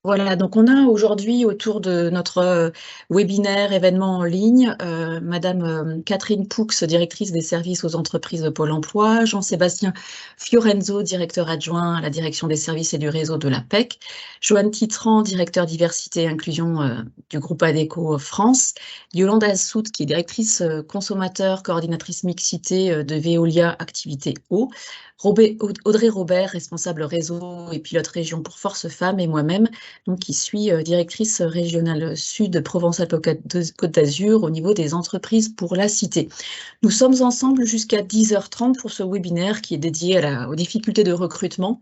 Voilà, donc on a aujourd'hui autour de notre webinaire événement en ligne, Madame Catherine Poux, directrice des services aux entreprises de Pôle emploi, Jean-Sébastien Fiorenzo, directeur adjoint à la direction des services et du réseau de l'APEC, Joanne Titran, directeur diversité et inclusion du groupe ADECO France, Yolande Assout, qui est directrice consommateur, coordinatrice mixité de Veolia Activité Eau, Audrey Robert, responsable réseau et pilote région pour Force Femmes, et moi-même, donc, qui suis directrice régionale Sud Provence-Alpes-Côte d'Azur au niveau des entreprises pour la cité. Nous sommes ensemble jusqu'à 10h30 pour ce webinaire qui est dédié aux difficultés de recrutement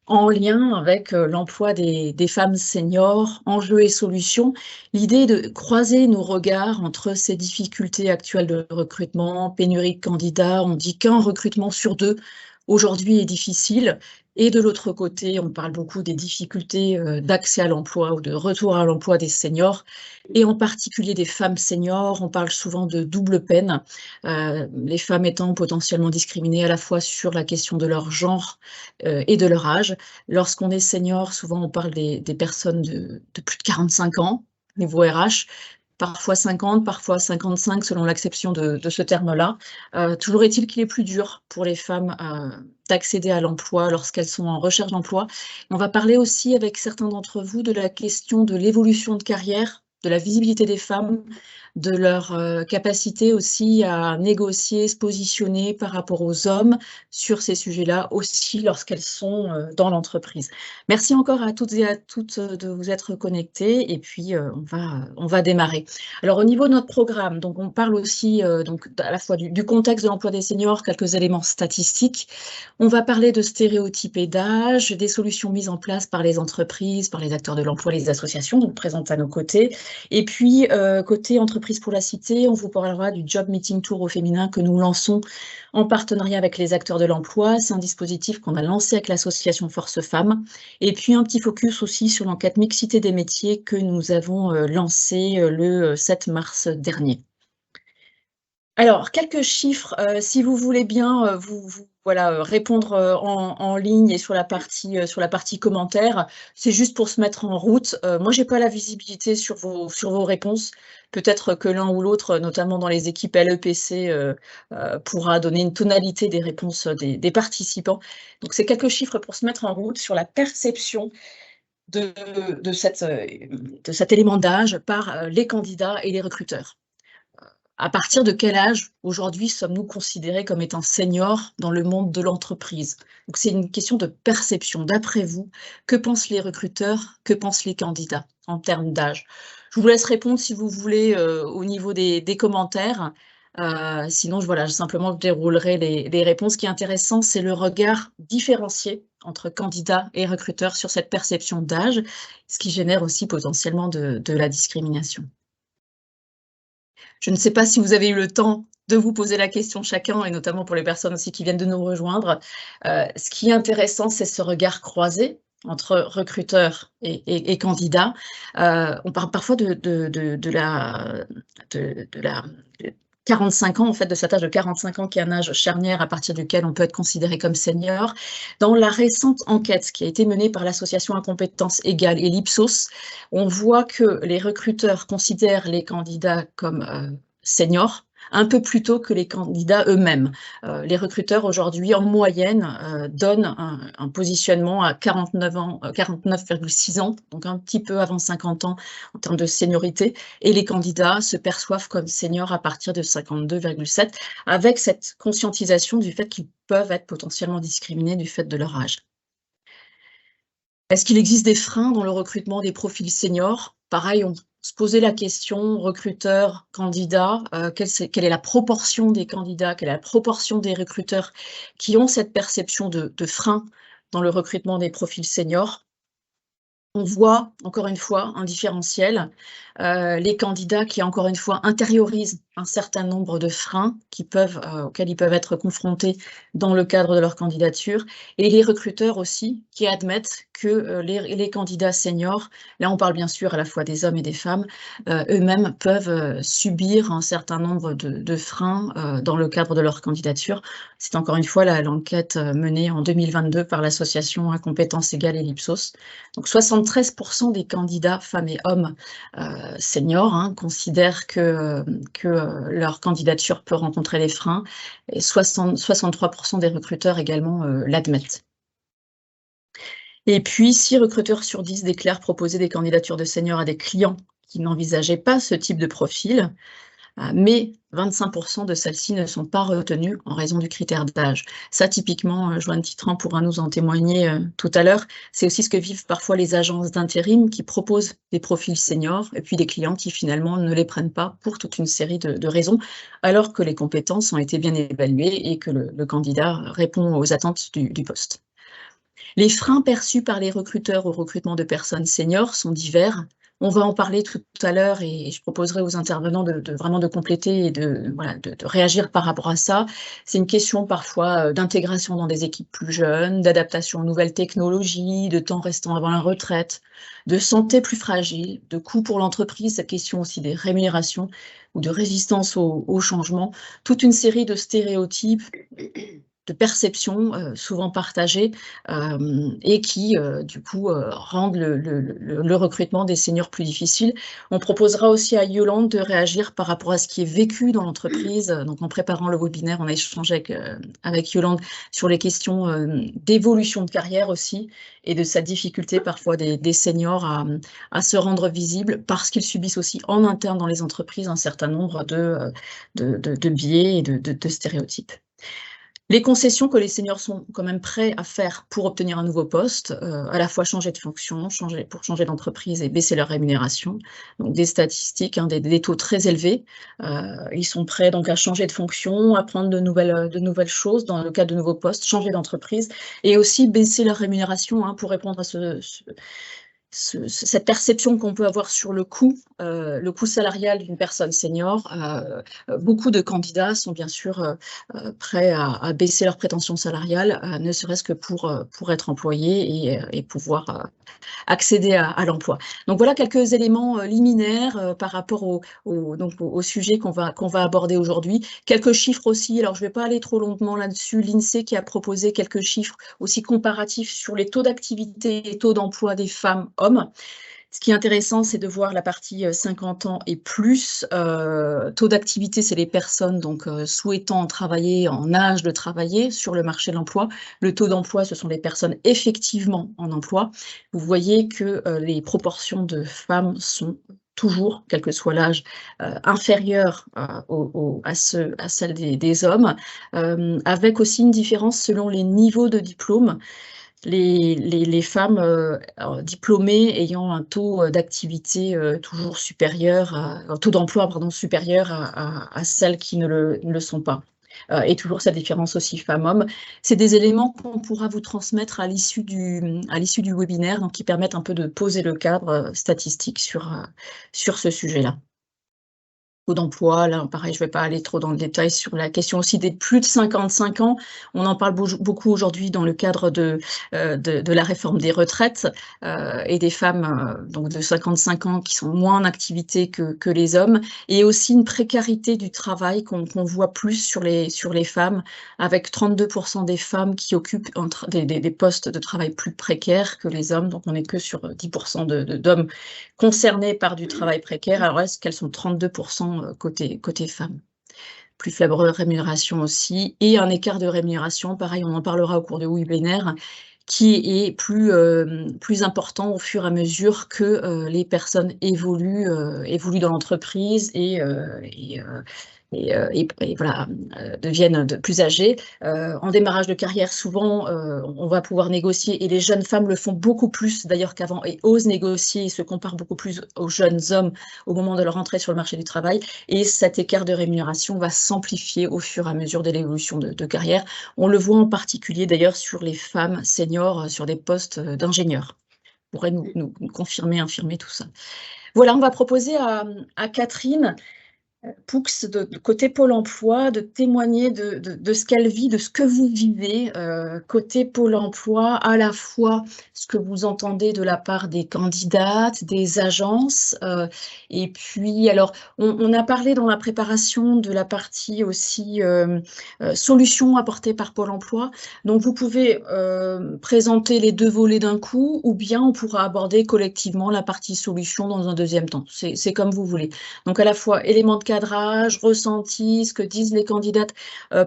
en lien avec l'emploi des femmes seniors, enjeux et solutions. L'idée est de croiser nos regards entre ces difficultés actuelles de recrutement, pénurie de candidats, on dit qu'un recrutement sur deux aujourd'hui est difficile. Et de l'autre côté, on parle beaucoup des difficultés d'accès à l'emploi ou de retour à l'emploi des seniors, et en particulier des femmes seniors. On parle souvent de double peine, les femmes étant potentiellement discriminées à la fois sur la question de leur genre et de leur âge. Lorsqu'on est senior, souvent on parle des personnes de plus de 45 ans, niveau RH, parfois 50, parfois 55 selon l'acception de ce terme-là. Toujours est-il qu'il est plus dur pour les femmes d'accéder à l'emploi lorsqu'elles sont en recherche d'emploi. On va parler aussi avec certains d'entre vous de la question de l'évolution de carrière, de la visibilité des femmes, de leur capacité aussi à négocier, se positionner par rapport aux hommes sur ces sujets-là aussi lorsqu'elles sont dans l'entreprise. Merci encore à toutes et à toutes de vous être connectés, et puis on va démarrer. Alors au niveau de notre programme, donc on parle aussi donc à la fois du contexte de l'emploi des seniors, quelques éléments statistiques. On va parler de stéréotypes et d'âge, des solutions mises en place par les entreprises, par les acteurs de l'emploi, les associations, donc présentes à nos côtés. Et puis côté entreprise pour la cité, on vous parlera du Job Meeting Tour au féminin que nous lançons en partenariat avec les acteurs de l'emploi. C'est un dispositif qu'on a lancé avec l'association Force Femmes. Et puis un petit focus aussi sur l'enquête mixité des métiers que nous avons lancé le 7 mars dernier. Alors, quelques chiffres, si vous voulez bien voilà, répondre en ligne et sur la partie commentaires, c'est juste pour se mettre en route. Moi, j'ai pas la visibilité sur vos réponses. Peut-être que l'un ou l'autre, notamment dans les équipes LEPC, pourra donner une tonalité des réponses des participants. Donc, c'est quelques chiffres pour se mettre en route sur la perception de, de cet élément d'âge par les candidats et les recruteurs. À partir de quel âge, aujourd'hui, sommes-nous considérés comme étant seniors dans le monde de l'entreprise? Donc c'est une question de perception. D'après vous, que pensent les recruteurs, que pensent les candidats en termes d'âge? Je vous laisse répondre si vous voulez au niveau des commentaires. Sinon, voilà, simplement je déroulerai les réponses. Ce qui est intéressant, c'est le regard différencié entre candidats et recruteurs sur cette perception d'âge, ce qui génère aussi potentiellement de la discrimination. Je ne sais pas si vous avez eu le temps de vous poser la question chacun, et notamment pour les personnes aussi qui viennent de nous rejoindre. Ce qui est intéressant, c'est ce regard croisé entre recruteurs et candidats. On parle parfois de la 45 ans, en fait, de cet âge de 45 ans qui est un âge charnière à partir duquel on peut être considéré comme senior. Dans la récente enquête qui a été menée par l'association Incompétence Égale et l'Ipsos, on voit que les recruteurs considèrent les candidats comme seniors un peu plus tôt que les candidats eux-mêmes. Les recruteurs aujourd'hui, en moyenne, donnent un positionnement à 49 ans, 49,6 ans, donc un petit peu avant 50 ans en termes de seniorité, et les candidats se perçoivent comme seniors à partir de 52,7, avec cette conscientisation du fait qu'ils peuvent être potentiellement discriminés du fait de leur âge. Est-ce qu'il existe des freins dans le recrutement des profils seniors? Pareil, on se posait la question, recruteurs, candidats, quelle est la proportion des candidats, quelle est la proportion des recruteurs qui ont cette perception de frein dans le recrutement des profils seniors? On voit, encore une fois, un différentiel. Les candidats qui, encore une fois, intériorisent un certain nombre de freins auxquels ils peuvent être confrontés dans le cadre de leur candidature, et les recruteurs aussi qui admettent que les candidats seniors, là on parle bien sûr à la fois des hommes et des femmes, eux-mêmes peuvent subir un certain nombre de freins dans le cadre de leur candidature. C'est encore une fois l'enquête menée en 2022 par l'association à compétences égales et l'Ipsos. Donc 73% des candidats femmes et hommes seniors considèrent que leur candidature peut rencontrer des freins, et 63% des recruteurs également l'admettent. Et puis, 6 recruteurs sur 10 déclarent proposer des candidatures de seniors à des clients qui n'envisageaient pas ce type de profil, mais 25% de celles-ci ne sont pas retenues en raison du critère d'âge. Ça, typiquement, Joanne Titran pourra nous en témoigner tout à l'heure. C'est aussi ce que vivent parfois les agences d'intérim qui proposent des profils seniors et puis des clients qui finalement ne les prennent pas pour toute une série de raisons, alors que les compétences ont été bien évaluées et que le candidat répond aux attentes du poste. Les freins perçus par les recruteurs au recrutement de personnes seniors sont divers. On va en parler tout à l'heure et je proposerai aux intervenants vraiment de compléter et de réagir par rapport à ça. C'est une question parfois d'intégration dans des équipes plus jeunes, d'adaptation aux nouvelles technologies, de temps restant avant la retraite, de santé plus fragile, de coûts pour l'entreprise, cette question aussi des rémunérations ou de résistance au changement, toute une série de stéréotypes, de perceptions souvent partagées et qui, du coup, rendent le recrutement des seniors plus difficile. On proposera aussi à Yolande de réagir par rapport à ce qui est vécu dans l'entreprise. Donc, en préparant le webinaire, on a échangé avec Yolande sur les questions d'évolution de carrière aussi et de sa difficulté parfois des seniors à se rendre visibles parce qu'ils subissent aussi en interne dans les entreprises un certain nombre de biais et de stéréotypes. Les concessions que les seniors sont quand même prêts à faire pour obtenir un nouveau poste, à la fois changer de fonction, pour changer d'entreprise et baisser leur rémunération. Donc des statistiques, des taux très élevés. Ils sont prêts donc à changer de fonction, à prendre de nouvelles choses dans le cadre de nouveaux postes, changer d'entreprise et aussi baisser leur rémunération pour répondre à cette perception qu'on peut avoir sur le coût salarial d'une personne senior. Beaucoup de candidats sont bien sûr prêts à baisser leurs prétentions salariales, ne serait-ce que pour être employés et pouvoir accéder à l'emploi. Donc voilà quelques éléments liminaires par rapport au sujet qu'on va aborder aujourd'hui. Quelques chiffres aussi, alors je ne vais pas aller trop longuement là-dessus, l'INSEE qui a proposé quelques chiffres aussi comparatifs sur les taux d'activité et taux d'emploi des femmes-hommes. Ce qui est intéressant, c'est de voir la partie 50 ans et plus. Taux d'activité, c'est les personnes donc souhaitant travailler, en âge de travailler sur le marché de l'emploi. Le taux d'emploi, ce sont les personnes effectivement en emploi. Vous voyez que les proportions de femmes sont toujours, quel que soit l'âge, inférieures à celles des hommes, avec aussi une différence selon les niveaux de diplôme. Les femmes diplômées ayant un taux d'activité toujours supérieur, un taux d'emploi supérieur à celles qui ne le sont pas. Et toujours cette différence aussi femmes-hommes. C'est des éléments qu'on pourra vous transmettre à l'issue du webinaire, donc qui permettent un peu de poser le cadre statistique sur ce sujet-là. Taux d'emploi, là, pareil, je ne vais pas aller trop dans le détail sur la question aussi des plus de 55 ans. On en parle beaucoup aujourd'hui dans le cadre de la réforme des retraites et des femmes donc de 55 ans qui sont moins en activité que les hommes, et aussi une précarité du travail qu'on voit plus sur les femmes, avec 32% des femmes qui occupent des postes de travail plus précaires que les hommes. Donc on n'est que sur 10% d'hommes concernés par du travail précaire, alors est-ce qu'elles sont 32% côté femmes. Plus faible rémunération aussi, et un écart de rémunération, pareil, on en parlera au cours de webinaire, qui est plus important au fur et à mesure que les personnes évoluent dans l'entreprise et voilà, deviennent plus âgées. En démarrage de carrière, souvent, on va pouvoir négocier, et les jeunes femmes le font beaucoup plus d'ailleurs qu'avant, et osent négocier et se comparent beaucoup plus aux jeunes hommes au moment de leur entrée sur le marché du travail. Et cet écart de rémunération va s'amplifier au fur et à mesure de l'évolution de carrière. On le voit en particulier d'ailleurs sur les femmes seniors sur des postes d'ingénieurs. Vous pourrez nous confirmer, infirmer tout ça. Voilà, on va proposer à Catherine Poux, de côté Pôle emploi, de témoigner de ce qu'elle vit, de ce que vous vivez côté Pôle emploi, à la fois ce que vous entendez de la part des candidates, des agences, et puis alors on a parlé dans la préparation de la partie aussi solutions apportées par Pôle emploi, donc vous pouvez présenter les deux volets d'un coup, ou bien on pourra aborder collectivement la partie solutions dans un deuxième temps, c'est comme vous voulez. Donc à la fois éléments de cadrage, ressenti, ce que disent les candidates,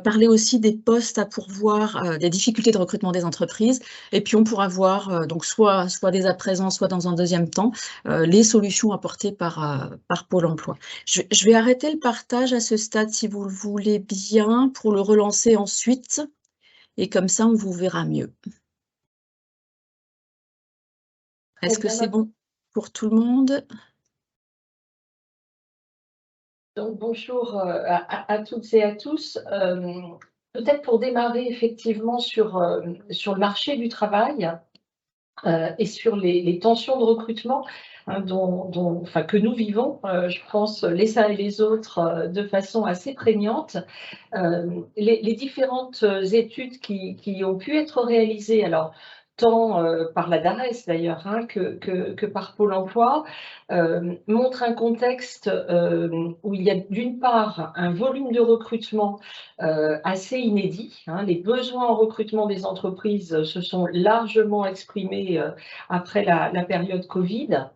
parler aussi des postes à pourvoir, des difficultés de recrutement des entreprises, et puis on pourra voir donc soit dès à présent, soit dans un deuxième temps, les solutions apportées par Pôle emploi. Je vais arrêter le partage à ce stade si vous le voulez bien, pour le relancer ensuite, et comme ça on vous verra mieux. Est-ce que c'est bon pour tout le monde? Donc bonjour à toutes et à tous. Peut-être pour démarrer effectivement sur le marché du travail et sur les tensions de recrutement hein, enfin, que nous vivons, je pense les uns et les autres de façon assez prégnante. Les différentes études qui ont pu être réalisées, alors tant par la DARES d'ailleurs hein, que par Pôle emploi, montrent un contexte où il y a d'une part un volume de recrutement assez inédit. Hein, les besoins en recrutement des entreprises se sont largement exprimés après la période Covid.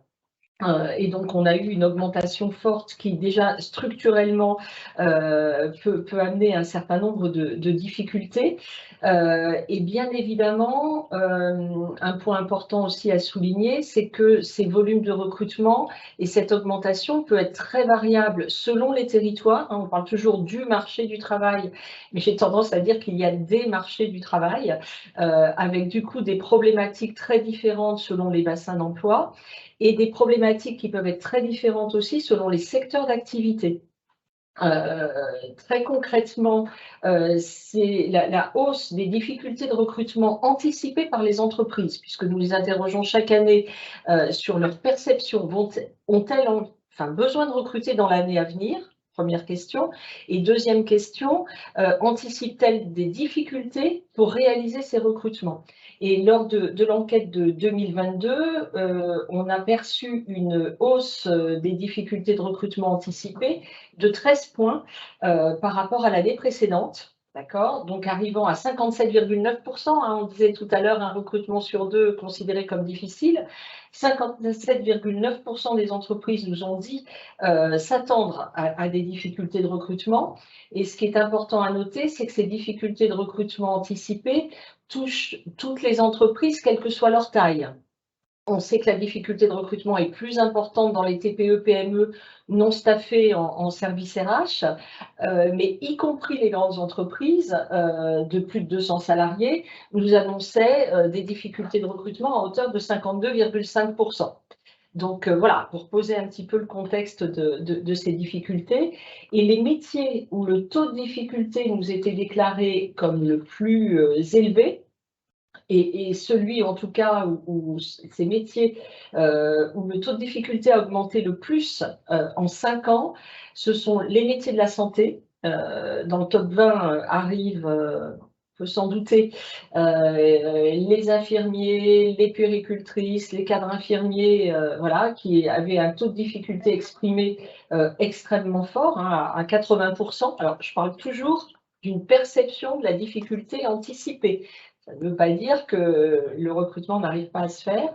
Et donc, on a eu une augmentation forte qui, déjà, structurellement, peut amener un certain nombre de difficultés. Et bien évidemment, un point important aussi à souligner, c'est que ces volumes de recrutement et cette augmentation peut être très variable selon les territoires. On parle toujours du marché du travail, mais j'ai tendance à dire qu'il y a des marchés du travail, avec du coup des problématiques très différentes selon les bassins d'emploi, et des problématiques qui peuvent être très différentes aussi selon les secteurs d'activité. Très concrètement, c'est la hausse des difficultés de recrutement anticipées par les entreprises, puisque nous les interrogeons chaque année sur leur perception. Ont-elles besoin de recruter dans l'année à venir? Première question. Et deuxième question, anticipent-elles des difficultés pour réaliser ces recrutements? Et lors de l'enquête de 2022, on a perçu une hausse des difficultés de recrutement anticipées de 13 points par rapport à l'année précédente. D'accord, donc arrivant à 57,9%, hein, on disait tout à l'heure un recrutement sur deux considéré comme difficile. 57,9% des entreprises nous ont dit s'attendre à des difficultés de recrutement. Et ce qui est important à noter, c'est que ces difficultés de recrutement anticipées touchent toutes les entreprises, quelle que soit leur taille. On sait que la difficulté de recrutement est plus importante dans les TPE, PME non staffées en service RH, mais y compris les grandes entreprises de plus de 200 salariés nous annonçaient des difficultés de recrutement à hauteur de 52,5%. Donc voilà, pour poser un petit peu le contexte de ces difficultés. Et les métiers où le taux de difficulté nous était déclaré comme le plus élevé, et celui en tout cas où ces métiers où le taux de difficulté a augmenté le plus en 5 ans, ce sont les métiers de la santé. Dans le top 20 arrivent, on peut s'en douter, les infirmiers, les puéricultrices, les cadres infirmiers, voilà, qui avaient un taux de difficulté exprimé extrêmement fort, hein, à 80%. Alors, je parle toujours d'une perception de la difficulté anticipée. Ça ne veut pas dire que le recrutement n'arrive pas à se faire.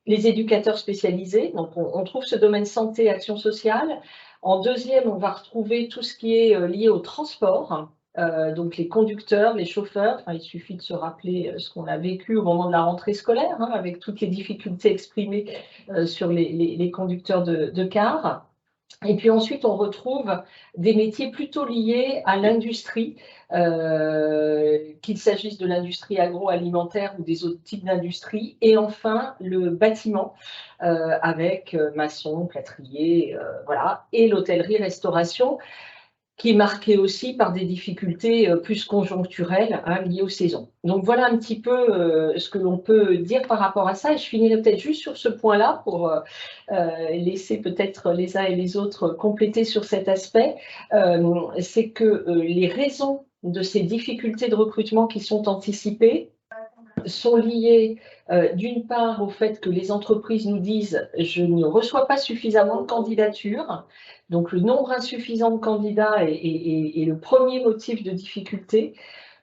Les éducateurs spécialisés, donc on trouve ce domaine santé, action sociale. En deuxième, on va retrouver tout ce qui est lié au transport, donc les conducteurs, les chauffeurs. Enfin, il suffit de se rappeler ce qu'on a vécu au moment de la rentrée scolaire, hein, avec toutes les difficultés exprimées sur les conducteurs de cars. Et puis ensuite, on retrouve des métiers plutôt liés à l'industrie, qu'il s'agisse de l'industrie agroalimentaire ou des autres types d'industrie. Et enfin, le bâtiment, avec maçon, plâtrier, voilà, et l'hôtellerie-restauration, qui est marqué aussi par des difficultés plus conjoncturelles liées aux saisons. Donc voilà un petit peu ce que l'on peut dire par rapport à ça, et je finirai peut-être juste sur ce point-là pour laisser peut-être les uns et les autres compléter sur cet aspect. C'est que les raisons de ces difficultés de recrutement qui sont anticipées sont liées d'une part au fait que les entreprises nous disent « je ne reçois pas suffisamment de candidatures ». Donc le nombre insuffisant de candidats est le premier motif de difficulté.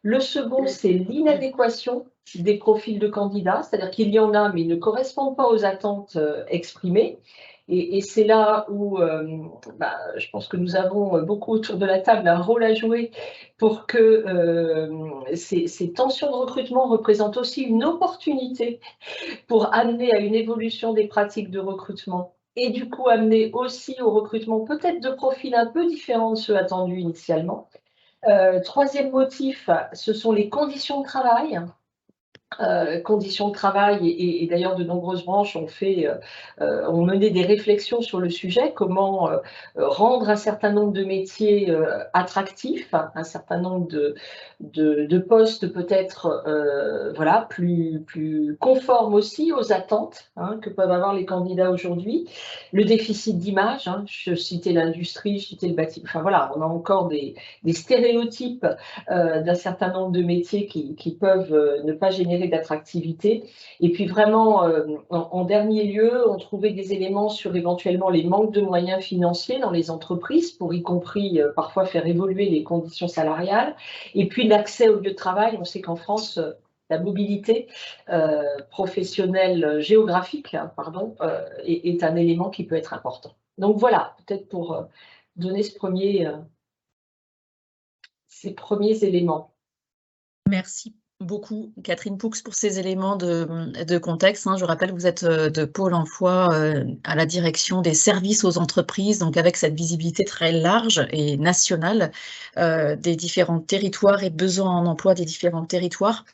Le second, c'est l'inadéquation des profils de candidats, c'est-à-dire qu'il y en a, mais ils ne correspondent pas aux attentes exprimées. Et c'est là où je pense que nous avons beaucoup autour de la table un rôle à jouer pour que ces tensions de recrutement représentent aussi une opportunité pour amener à une évolution des pratiques de recrutement et du coup amener aussi au recrutement peut-être de profils un peu différents de ceux attendus initialement. Troisième motif, ce sont les conditions de travail. Conditions de travail et d'ailleurs de nombreuses branches ont mené des réflexions sur le sujet, comment rendre un certain nombre de métiers attractifs, un certain nombre de postes peut-être voilà, plus conformes aussi aux attentes que peuvent avoir les candidats aujourd'hui. Le déficit d'image, je citais l'industrie, je citais le bâtiment, enfin voilà, on a encore des stéréotypes d'un certain nombre de métiers qui peuvent ne pas générer d'attractivité. Et puis vraiment, en dernier lieu, on trouvait des éléments sur éventuellement les manques de moyens financiers dans les entreprises pour y compris parfois faire évoluer les conditions salariales. Et puis l'accès au lieu de travail. On sait qu'en France, la mobilité professionnelle géographique est un élément qui peut être important. Donc voilà, peut-être pour donner ces premiers éléments. Merci beaucoup, Catherine Poux, pour ces éléments de contexte. Je rappelle, vous êtes de Pôle emploi à la direction des services aux entreprises, donc avec cette visibilité très large et nationale des différents territoires et besoins en emploi des différents territoires.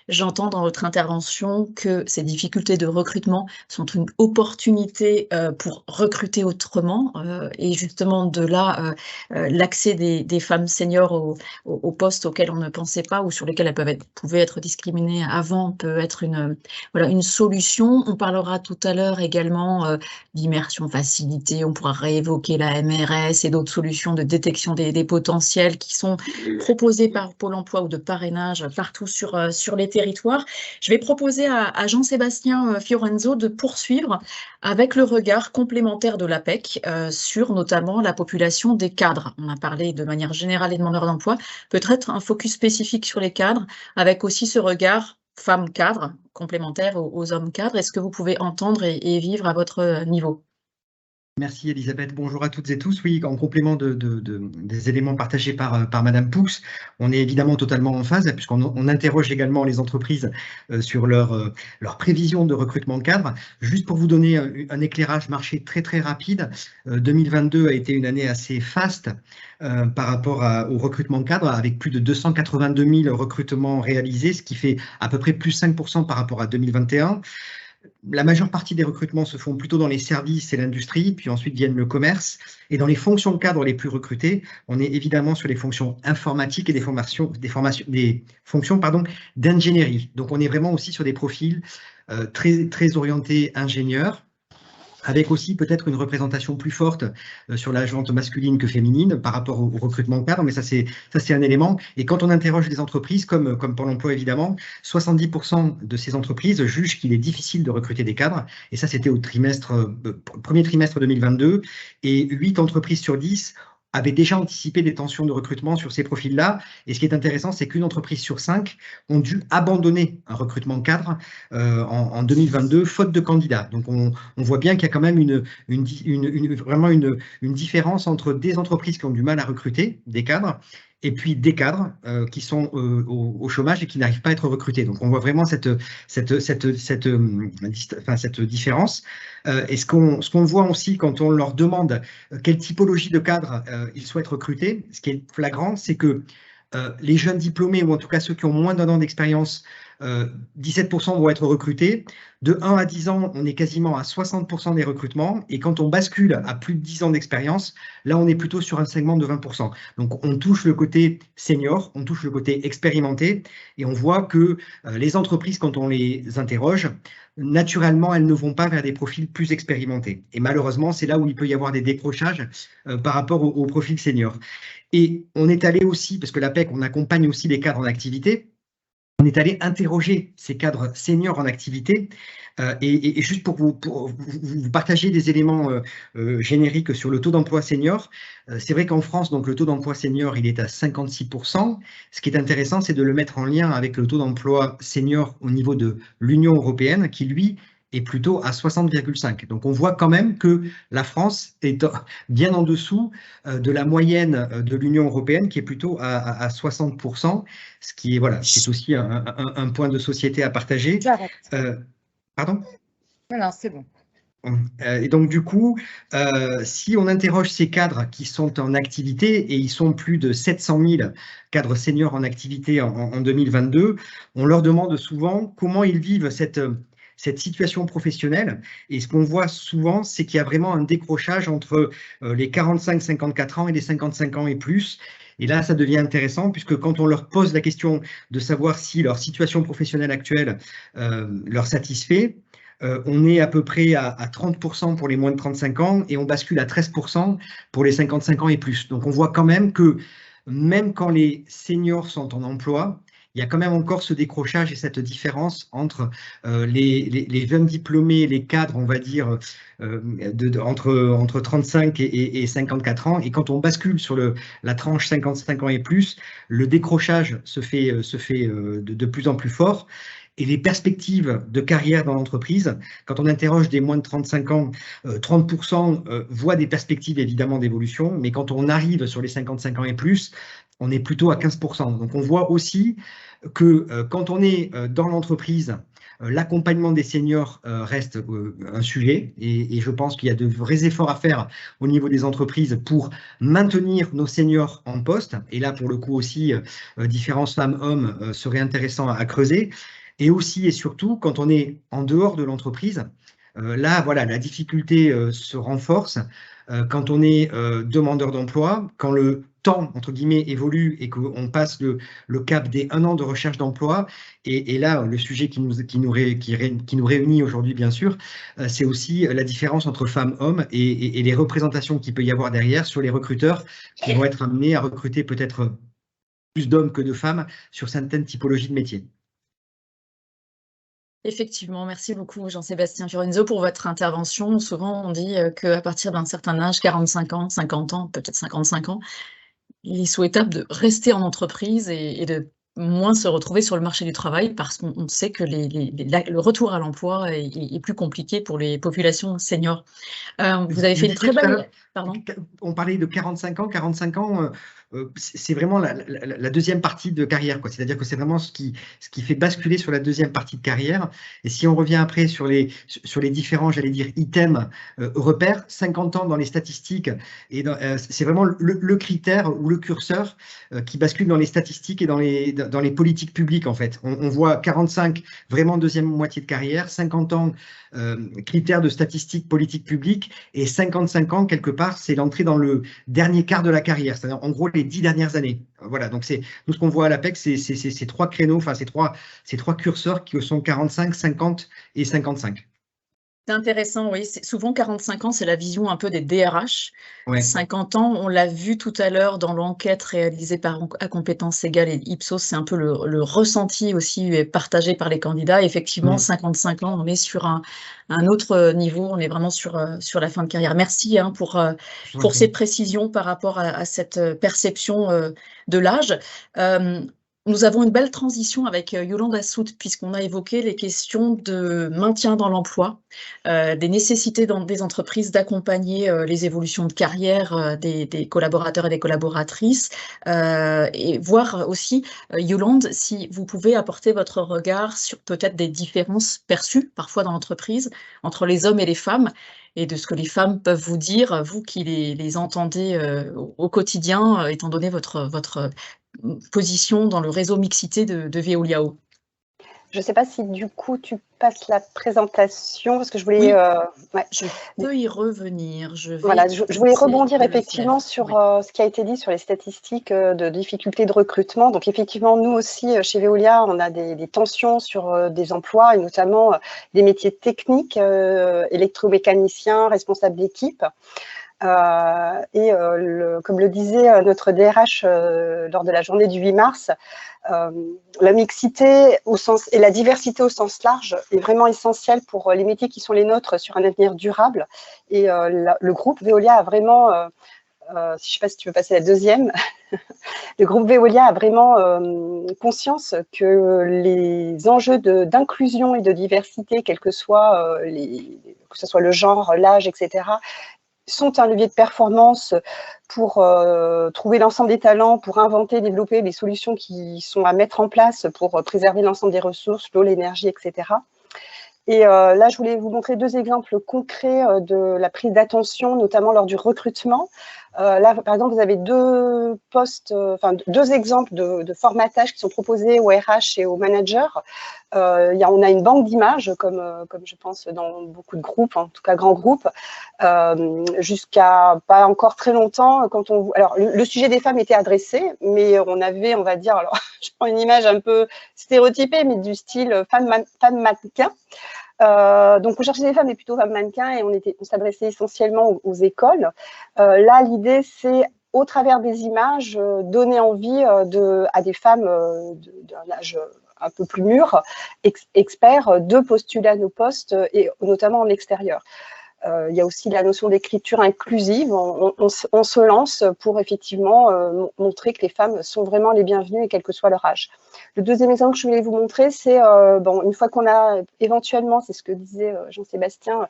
J'entends dans votre intervention que ces difficultés de recrutement sont une opportunité pour recruter autrement et justement de là l'accès des femmes seniors aux postes auxquels on ne pensait pas ou sur lesquels elles pouvaient être discriminées avant peut être une solution. On parlera tout à l'heure également d'immersion facilitée, on pourra réévoquer la MRS et d'autres solutions de détection des potentiels qui sont proposées par Pôle emploi ou de parrainage partout sur les territoires. Je vais proposer à Jean-Sébastien Fiorenzo de poursuivre avec le regard complémentaire de l'APEC sur notamment la population des cadres. On a parlé de manière générale des demandeurs d'emploi, peut-être un focus spécifique sur les cadres, avec aussi ce regard femmes cadres, complémentaire aux hommes cadres. Est-ce que vous pouvez entendre et vivre à votre niveau ? Merci Elisabeth, bonjour à toutes et tous. Oui, en complément des éléments partagés par Madame Poux, on est évidemment totalement en phase puisqu'on interroge également les entreprises sur leur prévision de recrutement de cadres. Juste pour vous donner un éclairage marché très rapide, 2022 a été une année assez faste par rapport au recrutement de cadres avec plus de 282 000 recrutements réalisés, ce qui fait à peu près plus 5% par rapport à 2021. La majeure partie des recrutements se font plutôt dans les services et l'industrie, puis ensuite viennent le commerce. Et dans les fonctions cadres les plus recrutées, on est évidemment sur les fonctions informatiques et des fonctions d'ingénierie. Donc on est vraiment aussi sur des profils très orientés ingénieurs, avec aussi peut-être une représentation plus forte sur la jante masculine que féminine par rapport au recrutement cadre, mais ça c'est un élément. Et quand on interroge des entreprises, comme Pôle emploi évidemment, 70% de ces entreprises jugent qu'il est difficile de recruter des cadres, et ça c'était au premier trimestre 2022, et 8 entreprises sur 10 avaient déjà anticipé des tensions de recrutement sur ces profils-là. Et ce qui est intéressant, c'est qu'une entreprise sur 5 ont dû abandonner un recrutement cadre en 2022, faute de candidats. Donc, on voit bien qu'il y a quand même vraiment une différence entre des entreprises qui ont du mal à recruter des cadres et puis des cadres qui sont au chômage et qui n'arrivent pas à être recrutés. Donc, on voit vraiment cette différence. Et ce qu'on voit aussi quand on leur demande quelle typologie de cadres ils souhaitent recruter, ce qui est flagrant, c'est que les jeunes diplômés, ou en tout cas ceux qui ont moins d'un an d'expérience, 17% vont être recrutés. De 1 à 10 ans, on est quasiment à 60% des recrutements. Et quand on bascule à plus de 10 ans d'expérience, là, on est plutôt sur un segment de 20%. Donc, on touche le côté senior, on touche le côté expérimenté. Et on voit que les entreprises, quand on les interroge, naturellement, elles ne vont pas vers des profils plus expérimentés. Et malheureusement, c'est là où il peut y avoir des décrochages par rapport au profil senior. Et on est allé aussi, parce que l'APEC, on accompagne aussi les cadres en activité, on est allé interroger ces cadres seniors en activité et juste pour vous partager des éléments génériques sur le taux d'emploi senior. C'est vrai qu'en France, donc, le taux d'emploi senior, il est à 56%. Ce qui est intéressant, c'est de le mettre en lien avec le taux d'emploi senior au niveau de l'Union européenne, qui, lui, est plutôt à 60,5. Donc, on voit quand même que la France est bien en dessous de la moyenne de l'Union européenne, qui est plutôt à 60%, ce qui est, voilà, c'est aussi un point de société à partager. Pardon ? Non, c'est bon. Et donc, du coup, si on interroge ces cadres qui sont en activité, et ils sont plus de 700 000 cadres seniors en activité en 2022, on leur demande souvent comment ils vivent cette situation professionnelle. Et ce qu'on voit souvent, c'est qu'il y a vraiment un décrochage entre les 45-54 ans et les 55 ans et plus. Et là, ça devient intéressant, puisque quand on leur pose la question de savoir si leur situation professionnelle actuelle leur satisfait, on est à peu près à 30% pour les moins de 35 ans et on bascule à 13% pour les 55 ans et plus. Donc, on voit quand même que même quand les seniors sont en emploi, il y a quand même encore ce décrochage et cette différence entre les jeunes diplômés, les cadres, on va dire, entre 35 et 54 ans. Et quand on bascule sur la tranche 55 ans et plus, le décrochage se fait de plus en plus fort. Et les perspectives de carrière dans l'entreprise, quand on interroge des moins de 35 ans, 30% voient des perspectives évidemment d'évolution, mais quand on arrive sur les 55 ans et plus, on est plutôt à 15%. Donc on voit aussi que quand on est dans l'entreprise, l'accompagnement des seniors reste un sujet et je pense qu'il y a de vrais efforts à faire au niveau des entreprises pour maintenir nos seniors en poste. Et là, pour le coup aussi, différence femmes-hommes serait intéressant à creuser. Et aussi et surtout, quand on est en dehors de l'entreprise, là, voilà, la difficulté se renforce quand on est demandeur d'emploi, quand le temps, entre guillemets, évolue et qu'on passe le cap des 1 an de recherche d'emploi. Et là, le sujet qui nous réunit aujourd'hui, bien sûr, c'est aussi la différence entre femmes-hommes et les représentations qu'il peut y avoir derrière sur les recruteurs qui vont être amenés à recruter peut-être plus d'hommes que de femmes sur certaines typologies de métiers. Effectivement, merci beaucoup Jean-Sébastien Fiorenzo pour votre intervention. Souvent, on dit qu'à partir d'un certain âge, 45 ans, 50 ans, peut-être 55 ans, il est souhaitable de rester en entreprise et de moins se retrouver sur le marché du travail parce qu'on sait que le retour à l'emploi est plus compliqué pour les populations seniors. Vous avez fait une très belle... Pardon. On parlait de 45 ans. 45 ans, c'est vraiment la deuxième partie de carrière, quoi. C'est-à-dire que c'est vraiment ce qui fait basculer sur la deuxième partie de carrière. Et si on revient après sur les différents, j'allais dire, items repères, 50 ans dans les statistiques, et c'est vraiment le critère ou le curseur qui bascule dans les statistiques et dans les politiques publiques, en fait. On voit 45, vraiment deuxième moitié de carrière, 50 ans, critères de statistiques politiques publiques, et 55 ans, quelque part, c'est l'entrée dans le dernier quart de la carrière, c'est-à-dire en gros les 10 dernières années. Voilà, donc c'est nous ce qu'on voit à l'APEC, c'est ces trois créneaux, enfin ces trois curseurs qui sont 45, 50 et 55. C'est intéressant, oui. Souvent, 45 ans, c'est la vision un peu des DRH. Ouais. 50 ans, on l'a vu tout à l'heure dans l'enquête réalisée par À compétences égales et Ipsos, c'est un peu le ressenti aussi partagé par les candidats. Effectivement, 55 ans, on est sur un autre niveau, on est vraiment sur la fin de carrière. Merci pour ces précisions par rapport à cette perception de l'âge. Nous avons une belle transition avec Yolande Assout, puisqu'on a évoqué les questions de maintien dans l'emploi, des nécessités dans des entreprises d'accompagner les évolutions de carrière des collaborateurs et des collaboratrices, et voir aussi, Yolande, si vous pouvez apporter votre regard sur peut-être des différences perçues parfois dans l'entreprise entre les hommes et les femmes, et de ce que les femmes peuvent vous dire, vous qui les entendez au quotidien, étant donné votre position dans le réseau mixité de Veoliao. Je ne sais pas si du coup tu passes la présentation parce que je voulais. Ouais. Je peux y revenir. Voilà, je voulais rebondir effectivement sur ce qui a été dit sur les statistiques de difficultés de recrutement. Donc effectivement, nous aussi chez Veolia, on a des tensions sur des emplois et notamment des métiers techniques, électromécaniciens, responsables d'équipe. Comme le disait notre DRH lors de la journée du 8 mars, la mixité au sens, et la diversité au sens large est vraiment essentielle pour les métiers qui sont les nôtres sur un avenir durable. Et le groupe Veolia a vraiment, je ne sais pas si tu veux passer la deuxième, le groupe Veolia a vraiment conscience que les enjeux d'inclusion et de diversité, quel que soit que ce soit le genre, l'âge, etc., sont un levier de performance pour trouver l'ensemble des talents, pour inventer, développer les solutions qui sont à mettre en place pour préserver l'ensemble des ressources, l'eau, l'énergie, etc. Et là, je voulais vous montrer 2 exemples concrets de la prise d'attention, notamment lors du recrutement. Là, par exemple, vous avez 2 exemples de formatage qui sont proposés aux RH et aux managers. On a une banque d'images, comme je pense dans beaucoup de groupes, en tout cas grands groupes, jusqu'à pas encore très longtemps. Alors, le sujet des femmes était adressé, mais on avait, on va dire, alors je prends une image un peu stéréotypée, mais du style femme mannequin. Donc, on cherchait des femmes, mais plutôt femmes mannequins, et on s'adressait essentiellement aux écoles. Là, l'idée, c'est, au travers des images, donner envie à des femmes d'un âge un peu plus mûr, experts, de postuler à nos postes, et notamment en extérieur. Il y a aussi la notion d'écriture inclusive. On se lance pour effectivement montrer que les femmes sont vraiment les bienvenues et quel que soit leur âge. Le deuxième exemple que je voulais vous montrer, c'est une fois qu'on a éventuellement, c'est ce que disait Jean-Sébastien,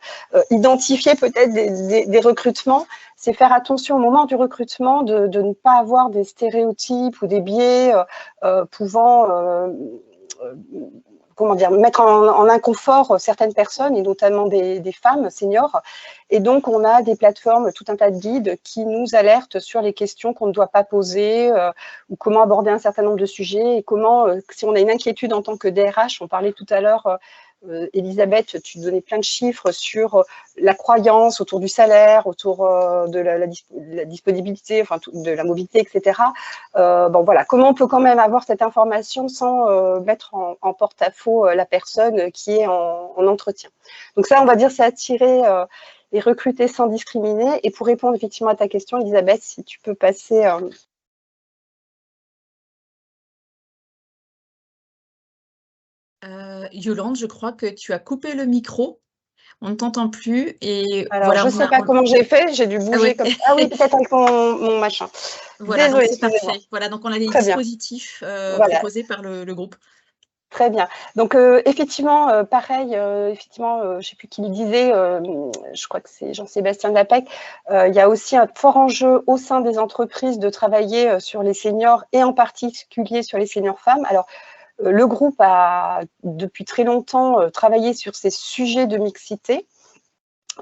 identifié peut-être des recrutements, c'est faire attention au moment du recrutement de ne pas avoir des stéréotypes ou des biais pouvant mettre en inconfort certaines personnes, et notamment des femmes seniors. Et donc, on a des plateformes, tout un tas de guides qui nous alertent sur les questions qu'on ne doit pas poser, ou comment aborder un certain nombre de sujets, et comment, si on a une inquiétude en tant que DRH, on parlait tout à l'heure, Elisabeth, tu donnais plein de chiffres sur la croyance autour du salaire, autour de la disponibilité, enfin de la mobilité, etc. Voilà, comment on peut quand même avoir cette information sans mettre en porte-à-faux la personne qui est en entretien. Donc ça, on va dire, c'est attirer et recruter sans discriminer. Et pour répondre effectivement à ta question, Elisabeth, si tu peux passer… Yolande, je crois que tu as coupé le micro. On ne t'entend plus. Et alors, voilà, je ne sais pas comment j'ai fait, j'ai dû bouger comme ça. Ah oui, peut-être avec mon machin. Voilà, désolée, c'est parfait. Voilà, donc on a les dispositifs proposés par le groupe. Très bien. Donc, effectivement, pareil, je ne sais plus qui le disait, je crois que c'est Jean-Sébastien de l'APEC, il y a aussi un fort enjeu au sein des entreprises de travailler sur les seniors, et en particulier sur les seniors femmes. Alors, le groupe a, depuis très longtemps, travaillé sur ces sujets de mixité.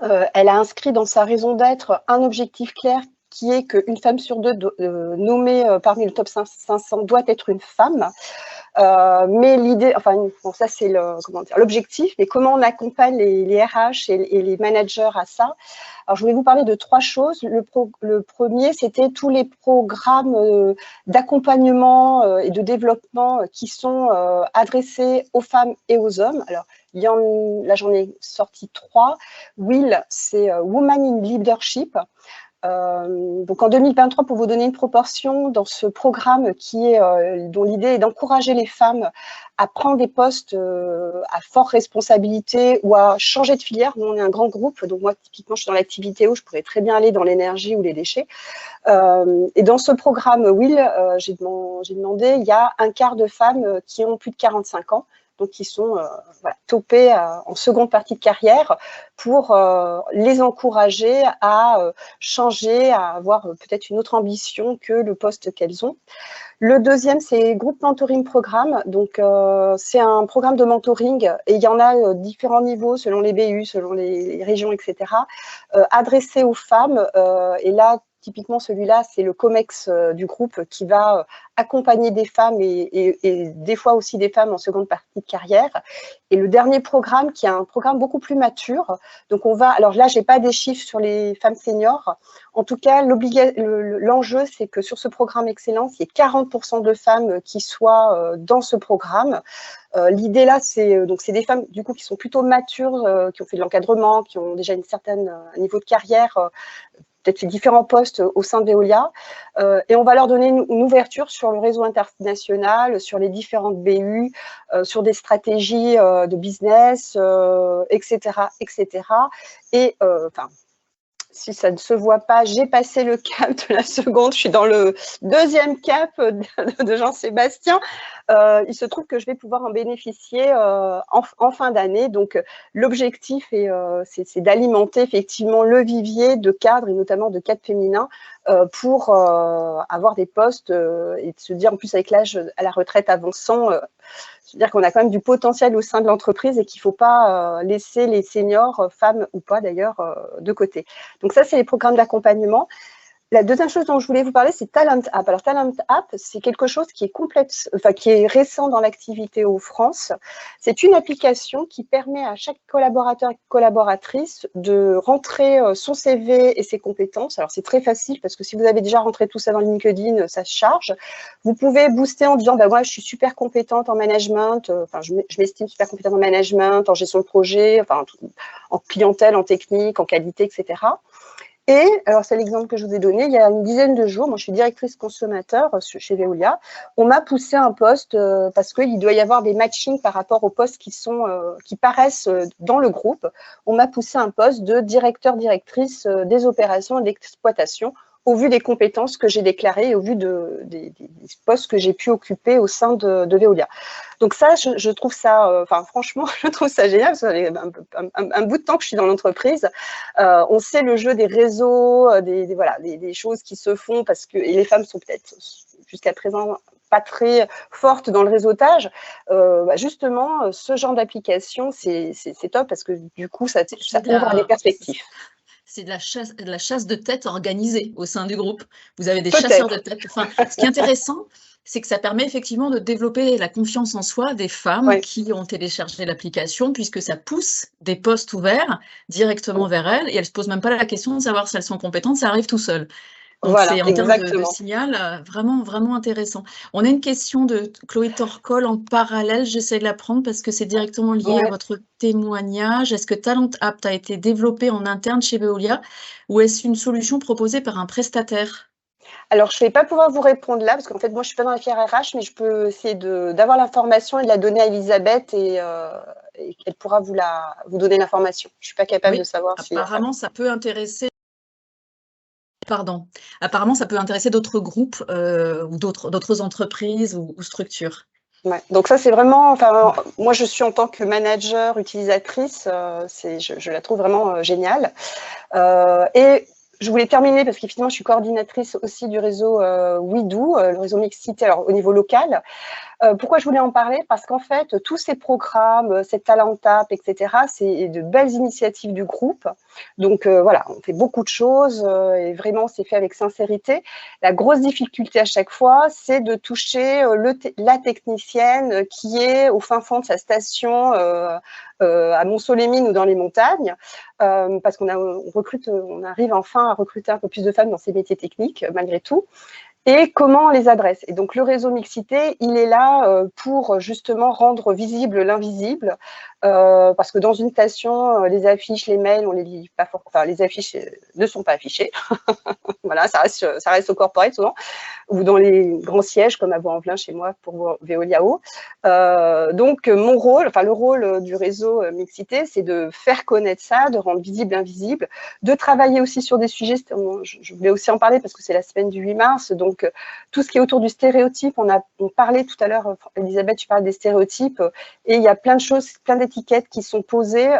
Elle a inscrit dans sa raison d'être un objectif clair, qui est qu'une femme sur 2 nommée parmi le top 500 doit être une femme. Mais l'idée, ça c'est l'objectif, mais comment on accompagne les RH et les managers à ça? Alors, je voulais vous parler de 3 choses. Le premier, c'était tous les programmes d'accompagnement et de développement qui sont adressés aux femmes et aux hommes. Alors, là, j'en ai sorti 3. WIL, c'est Women in Leadership. Donc en 2023, pour vous donner une proportion, dans ce programme dont l'idée est d'encourager les femmes à prendre des postes à forte responsabilité ou à changer de filière. Nous, on est un grand groupe, donc moi, typiquement, je suis dans l'activité eau, je pourrais très bien aller dans l'énergie ou les déchets. Et dans ce programme WIL, j'ai demandé, il y a un quart de femmes qui ont plus de 45 ans, donc qui sont topées en seconde partie de carrière, pour les encourager à changer, à avoir peut-être une autre ambition que le poste qu'elles ont. Le deuxième, c'est Groupe Mentoring Programme. Donc, c'est un programme de mentoring, et il y en a différents niveaux selon les BU, selon les régions, etc., adressé aux femmes. Et là, typiquement celui-là, c'est le COMEX du groupe qui va accompagner des femmes et des fois aussi des femmes en seconde partie de carrière. Et le dernier programme, qui est un programme beaucoup plus mature, donc on va, alors là, j'ai pas des chiffres sur les femmes seniors. En tout cas, l'enjeu, c'est que sur ce programme Excellence, il y ait 40% de femmes qui soient dans ce programme. L'idée là, c'est des femmes du coup qui sont plutôt matures, qui ont fait de l'encadrement, qui ont déjà un niveau de carrière, peut-être fait différents postes au sein de Veolia, et on va leur donner une ouverture sur le réseau international, sur les différentes BU, sur des stratégies de business, etc., etc. Et enfin, si ça ne se voit pas, j'ai passé le cap de la seconde, je suis dans le deuxième cap de Jean-Sébastien. Il se trouve que je vais pouvoir en bénéficier en fin d'année. Donc, l'objectif, c'est d'alimenter effectivement le vivier de cadres, et notamment de cadres féminins, pour avoir des postes et de se dire, en plus avec l'âge à la retraite avançant, c'est-à-dire qu'on a quand même du potentiel au sein de l'entreprise et qu'il ne faut pas laisser les seniors, femmes ou pas d'ailleurs, de côté. Donc ça, c'est les programmes d'accompagnement. La deuxième chose dont je voulais vous parler, c'est Talent App. Alors, Talent App, c'est quelque chose qui est qui est récent dans l'activité au France. C'est une application qui permet à chaque collaborateur et collaboratrice de rentrer son CV et ses compétences. Alors, c'est très facile parce que si vous avez déjà rentré tout ça dans LinkedIn, ça se charge. Vous pouvez booster en disant, moi, je suis super compétente en management. Enfin, je m'estime super compétente en management, en gestion de projet, enfin, en clientèle, en technique, en qualité, etc. Et, alors c'est l'exemple que je vous ai donné, il y a une dizaine de jours, moi je suis directrice consommateur chez Veolia, on m'a poussé un poste parce qu'il doit y avoir des matchings par rapport aux postes qui paraissent dans le groupe. On m'a poussé un poste de directrice des opérations et d'exploitation au vu des compétences que j'ai déclarées et au vu des postes que j'ai pu occuper au sein de Veolia. Donc ça, je trouve ça, franchement, je trouve ça génial, parce que ça fait un bout de temps que je suis dans l'entreprise. On sait le jeu des réseaux, des choses qui se font, parce que et les femmes sont peut-être jusqu'à présent pas très fortes dans le réseautage. Justement, ce genre d'application, c'est top, parce que du coup, ça ouvre des perspectives. C'est de la chasse de tête organisée au sein du groupe. Vous avez des chasseurs de tête. Enfin, ce qui est intéressant, c'est que ça permet effectivement de développer la confiance en soi des femmes qui ont téléchargé l'application, puisque ça pousse des postes ouverts directement vers elles, et elles ne se posent même pas la question de savoir si elles sont compétentes, ça arrive tout seul. Donc, voilà, c'est en termes de signal vraiment, vraiment intéressant. On a une question de Chloé Torcol en parallèle, j'essaie de la prendre parce que c'est directement lié à votre témoignage. Est-ce que Talent App a été développé en interne chez Veolia ou est-ce une solution proposée par un prestataire? Alors, je ne vais pas pouvoir vous répondre là, parce qu'en fait, moi, je ne suis pas dans la filière RH, mais je peux essayer d'avoir l'information et de la donner à Elisabeth et elle pourra vous donner l'information. Je ne suis pas capable de savoir si… Apparemment, ça peut intéresser… Apparemment, ça peut intéresser d'autres groupes ou d'autres entreprises ou structures. Ouais. Donc ça, c'est vraiment… moi, je suis en tant que manager, utilisatrice, je la trouve vraiment géniale. Et je voulais terminer parce qu'effectivement, je suis coordinatrice aussi du réseau WeDo, le réseau Mixité, alors au niveau local. Pourquoi je voulais en parler? Parce qu'en fait, tous ces programmes, cette Talent App, etc., c'est de belles initiatives du groupe. Donc voilà, on fait beaucoup de choses et vraiment, c'est fait avec sincérité. La grosse difficulté à chaque fois, c'est de toucher la technicienne qui est au fin fond de sa station à Mont-Soleil-Mines ou dans les montagnes, parce qu'on arrive enfin à recruter un peu plus de femmes dans ces métiers techniques, malgré tout. Et comment on les adresse. Et donc, le réseau Mixité, il est là pour justement rendre visible l'invisible, parce que dans une station, les affiches, les mails, on les lit pas fort. Enfin, les affiches ne sont pas affichées. Voilà, ça reste au corporate souvent, ou dans les grands sièges comme à Vaux-en-Velin chez moi pour Veolia Haut. Donc, mon rôle, le rôle du réseau Mixité, c'est de faire connaître ça, de rendre visible l'invisible, de travailler aussi sur des sujets. Je voulais aussi en parler parce que c'est la semaine du 8 mars. Donc, tout ce qui est autour du stéréotype, on parlait tout à l'heure, Elisabeth, tu parles des stéréotypes, et il y a plein de choses, plein d'étiquettes qui sont posées.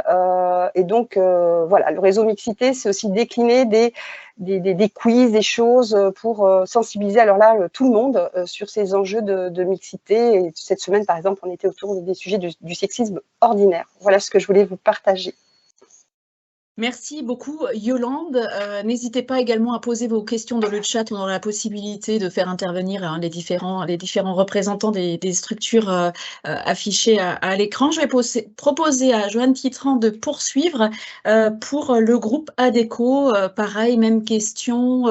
Et donc, voilà, le réseau Mixité, c'est aussi décliner des quiz, des choses pour sensibiliser alors là tout le monde sur ces enjeux de mixité. Et cette semaine, par exemple, on était autour des sujets du sexisme ordinaire. Voilà ce que je voulais vous partager. Merci beaucoup, Yolande. N'hésitez pas également à poser vos questions dans le chat. On aura la possibilité de faire intervenir les différents représentants des structures affichées à l'écran. Je vais proposer à Joanne Titran de poursuivre pour le groupe ADECO. Pareil, même question.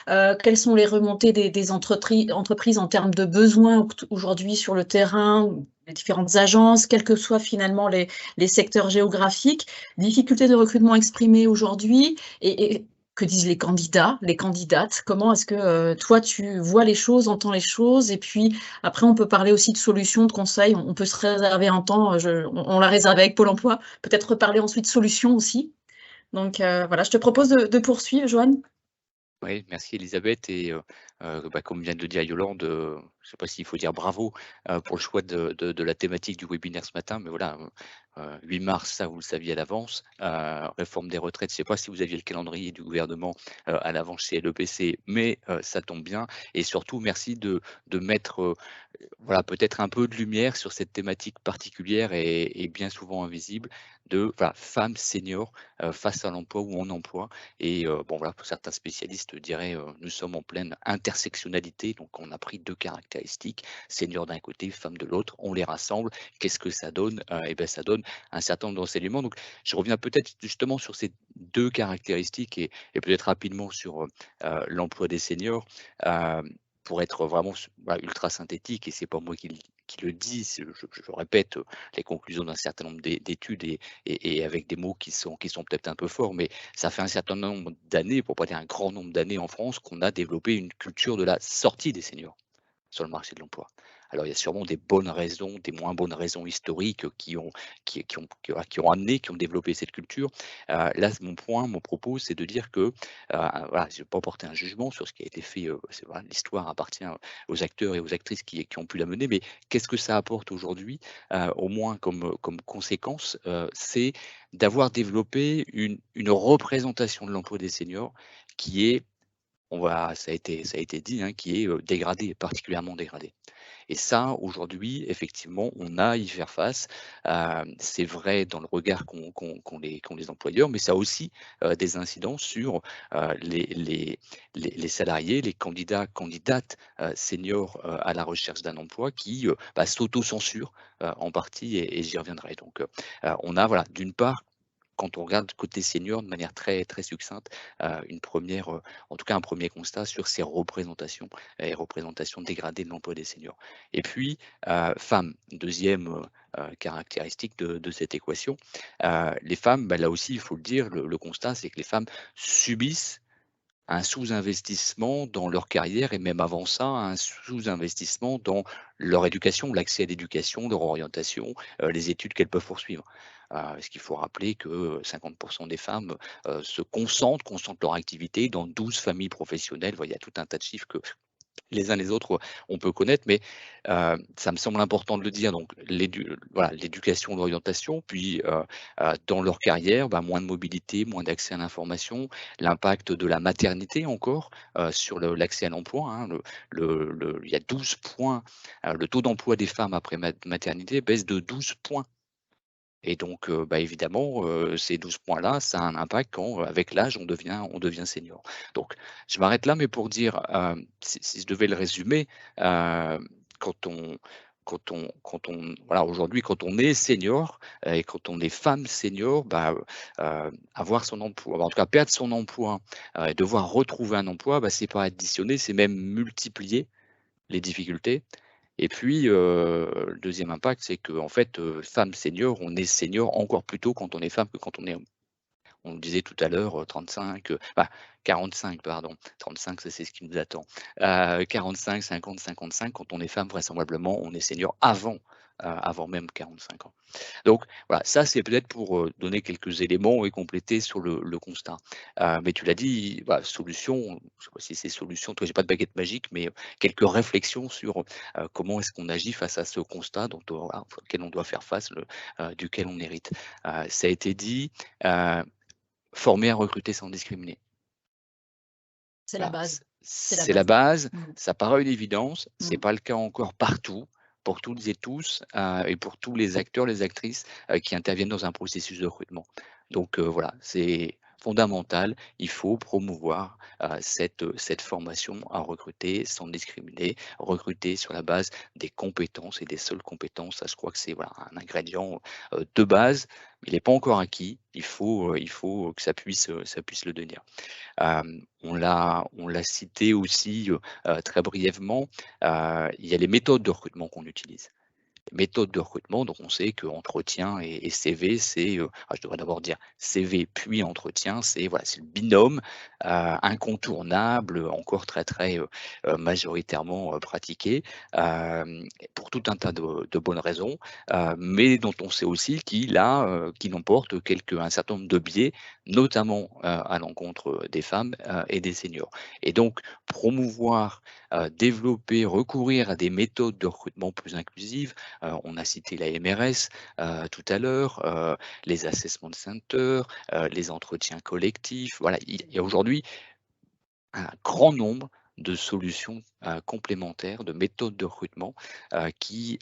Quelles sont les remontées des entreprises en termes de besoins aujourd'hui sur le terrain, les différentes agences, quels que soient finalement les secteurs géographiques? Difficultés de recrutement exprimées aujourd'hui et que disent les candidats, les candidates? Comment est-ce que toi, tu vois les choses, entends les choses? Et puis après, on peut parler aussi de solutions, de conseils. On peut se réserver un temps, on l'a réservé avec Pôle emploi, peut-être reparler ensuite solutions aussi. Donc voilà, je te propose de poursuivre, Joanne. Oui, merci Elisabeth. Et comme vient de le dire Yolande, je ne sais pas s'il faut dire bravo pour le choix de la thématique du webinaire ce matin, mais voilà, 8 mars, ça vous le saviez à l'avance. Réforme des retraites, je ne sais pas si vous aviez le calendrier du gouvernement à l'avance chez LEPC, mais ça tombe bien. Et surtout, merci de mettre voilà, peut-être un peu de lumière sur cette thématique particulière et bien souvent invisible de femmes seniors face à l'emploi ou en emploi. Et bon, voilà, pour certains spécialistes diraient nous sommes en pleine intersectionnalité, donc on a pris 2 caractéristiques, seniors d'un côté, femmes de l'autre, on les rassemble. Qu'est-ce que ça donne? Eh bien, ça donne un certain nombre d'enseignements. Donc, je reviens peut-être justement sur ces 2 caractéristiques et peut-être rapidement sur l'emploi des seniors. Pour être vraiment voilà, ultra synthétique, et c'est pas moi qui le dis, je répète les conclusions d'un certain nombre d'études et avec des mots qui sont peut-être un peu forts, mais ça fait un certain nombre d'années, pour pas dire un grand nombre d'années en France, qu'on a développé une culture de la sortie des seniors sur le marché de l'emploi. Alors il y a sûrement des bonnes raisons, des moins bonnes raisons historiques qui ont amené, qui ont développé cette culture. Là, mon propos, c'est de dire que, voilà, je ne vais pas porter un jugement sur ce qui a été fait, voilà, l'histoire appartient aux acteurs et aux actrices qui ont pu la mener, mais qu'est-ce que ça apporte aujourd'hui, au moins comme conséquence, c'est d'avoir développé une représentation de l'emploi des seniors qui est, ça a été dit, hein, qui est dégradée, particulièrement dégradée. Et ça, aujourd'hui, effectivement, on a à y faire face. C'est vrai dans le regard qu'ont les employeurs, mais ça a aussi des incidences sur les salariés, les candidats, candidates seniors à la recherche d'un emploi qui s'auto-censurent en partie, et j'y reviendrai. Donc, on a, voilà, d'une part, quand on regarde côté senior de manière très, très succincte, en tout cas un premier constat sur ces représentations et représentations dégradées de l'emploi des seniors. Et puis, femmes, deuxième caractéristique de cette équation. Les femmes, là aussi, il faut le dire, le constat, c'est que les femmes subissent un sous-investissement dans leur carrière et même avant ça, un sous-investissement dans leur éducation, l'accès à l'éducation, leur orientation, les études qu'elles peuvent poursuivre. Parce qu'il faut rappeler que 50% des femmes se concentrent leur activité dans 12 familles professionnelles. Il y a tout un tas de chiffres que les uns les autres, on peut connaître, mais ça me semble important de le dire. Donc, voilà, l'éducation, l'orientation, puis dans leur carrière, moins de mobilité, moins d'accès à l'information, l'impact de la maternité encore sur l'accès à l'emploi. Hein, il y a 12 points, le taux d'emploi des femmes après maternité baisse de 12 points. Et donc, évidemment, ces 12 points-là, ça a un impact quand, avec l'âge, on devient senior. Donc, je m'arrête là, mais pour dire, si je devais le résumer, quand on voilà, aujourd'hui, quand on est senior et quand on est femme senior, avoir son emploi, en tout cas perdre son emploi, devoir retrouver un emploi, c'est pas additionner, c'est même multiplier les difficultés. Et puis, le deuxième impact, c'est qu'en fait, femme senior, on est senior encore plus tôt quand on est femme que quand on est homme. On le disait tout à l'heure, 45 pardon, 35 ça c'est ce qui nous attend. 45, 50, 55, quand on est femme, vraisemblablement, on est senior avant même 45 ans. Donc voilà, ça c'est peut-être pour donner quelques éléments et compléter sur le constat. Mais tu l'as dit, solution, je ne sais pas si c'est solution, toi j'ai pas de baguette magique, mais quelques réflexions sur comment est-ce qu'on agit face à ce constat auquel on doit faire face, duquel on hérite. Ça a été dit, former à recruter sans discriminer. C'est la base. C'est la base, Mmh. ça paraît une évidence, c'est Mmh. pas le cas encore partout, pour toutes et tous, et pour tous les acteurs, les actrices qui interviennent dans un processus de recrutement. Donc voilà, c'est fondamental, il faut promouvoir cette formation à recruter sans discriminer, recruter sur la base des compétences et des seules compétences. Ça, je crois que c'est voilà, un ingrédient de base, mais il n'est pas encore acquis. Il faut que ça puisse le devenir. On l'a cité aussi très brièvement, il y a les méthodes de recrutement qu'on utilise. Méthode de recrutement, donc on sait que entretien et CV, c'est, je devrais d'abord dire CV puis entretien, c'est voilà, c'est le binôme incontournable, encore très majoritairement pratiqué, pour tout un tas de bonnes raisons, mais dont on sait aussi qu'il emporte un certain nombre de biais, notamment à l'encontre des femmes et des seniors. Et donc promouvoir, développer, recourir à des méthodes de recrutement plus inclusives. On a cité la MRS tout à l'heure, les assessment centers, les entretiens collectifs. Voilà, il y a aujourd'hui un grand nombre de solutions complémentaires, de méthodes de recrutement qui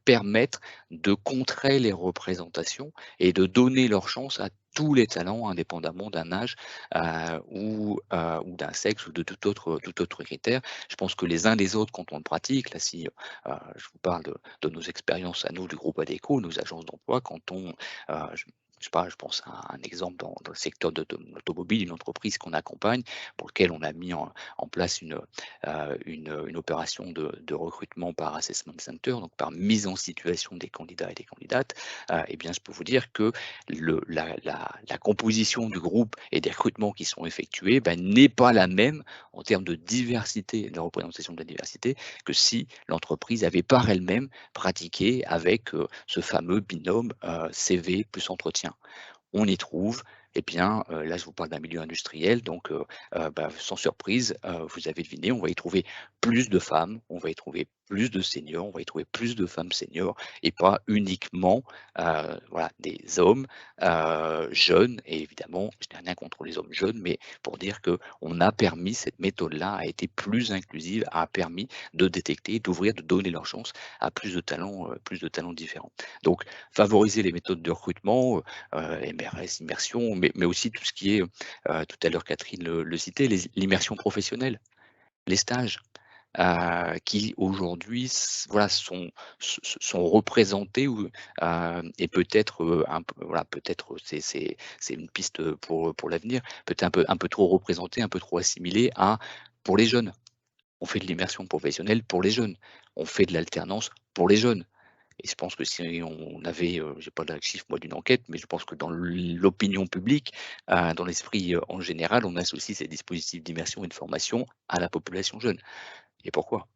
permettent de contrer les représentations et de donner leur chance à tous les talents, indépendamment d'un âge ou d'un sexe ou de tout autre critère. Je pense que les uns des autres, quand on le pratique, là si je vous parle de nos expériences à nous du groupe ADECO, nos agences d'emploi, quand on, je sais pas, je pense à un exemple dans le secteur de l'automobile, une entreprise qu'on accompagne, pour lequel on a mis en place une opération de recrutement par assessment center, donc par mise en situation des candidats et des candidates. Eh bien, je peux vous dire que la composition du groupe et des recrutements qui sont effectués n'est pas la même en termes de diversité, de représentation de la diversité, que si l'entreprise avait par elle-même pratiqué avec ce fameux binôme CV plus entretien. On y trouve, eh bien, là je vous parle d'un milieu industriel, donc sans surprise, vous avez deviné, on va y trouver plus de femmes, on va y trouver plus de seniors, on va y trouver plus de femmes seniors et pas uniquement voilà, des hommes jeunes. Et évidemment, je n'ai rien contre les hommes jeunes, mais pour dire qu'on a permis, cette méthode-là a été plus inclusive, a permis de détecter, d'ouvrir, de donner leur chance à plus de talents différents. Donc, favoriser les méthodes de recrutement, MRS, immersion, mais aussi tout ce qui est, tout à l'heure Catherine le citait, l'immersion professionnelle, les stages, qui aujourd'hui voilà, sont représentés et peut-être voilà, peut-être c'est une piste pour l'avenir, peut-être un peu trop représentés, un peu trop assimilés pour les jeunes. On fait de l'immersion professionnelle pour les jeunes, on fait de l'alternance pour les jeunes. Et je pense que si on avait, j'ai pas le chiffre moi d'une enquête, mais je pense que dans l'opinion publique, dans l'esprit, en général, on associe ces dispositifs d'immersion et de formation à la population jeune. Et pourquoi?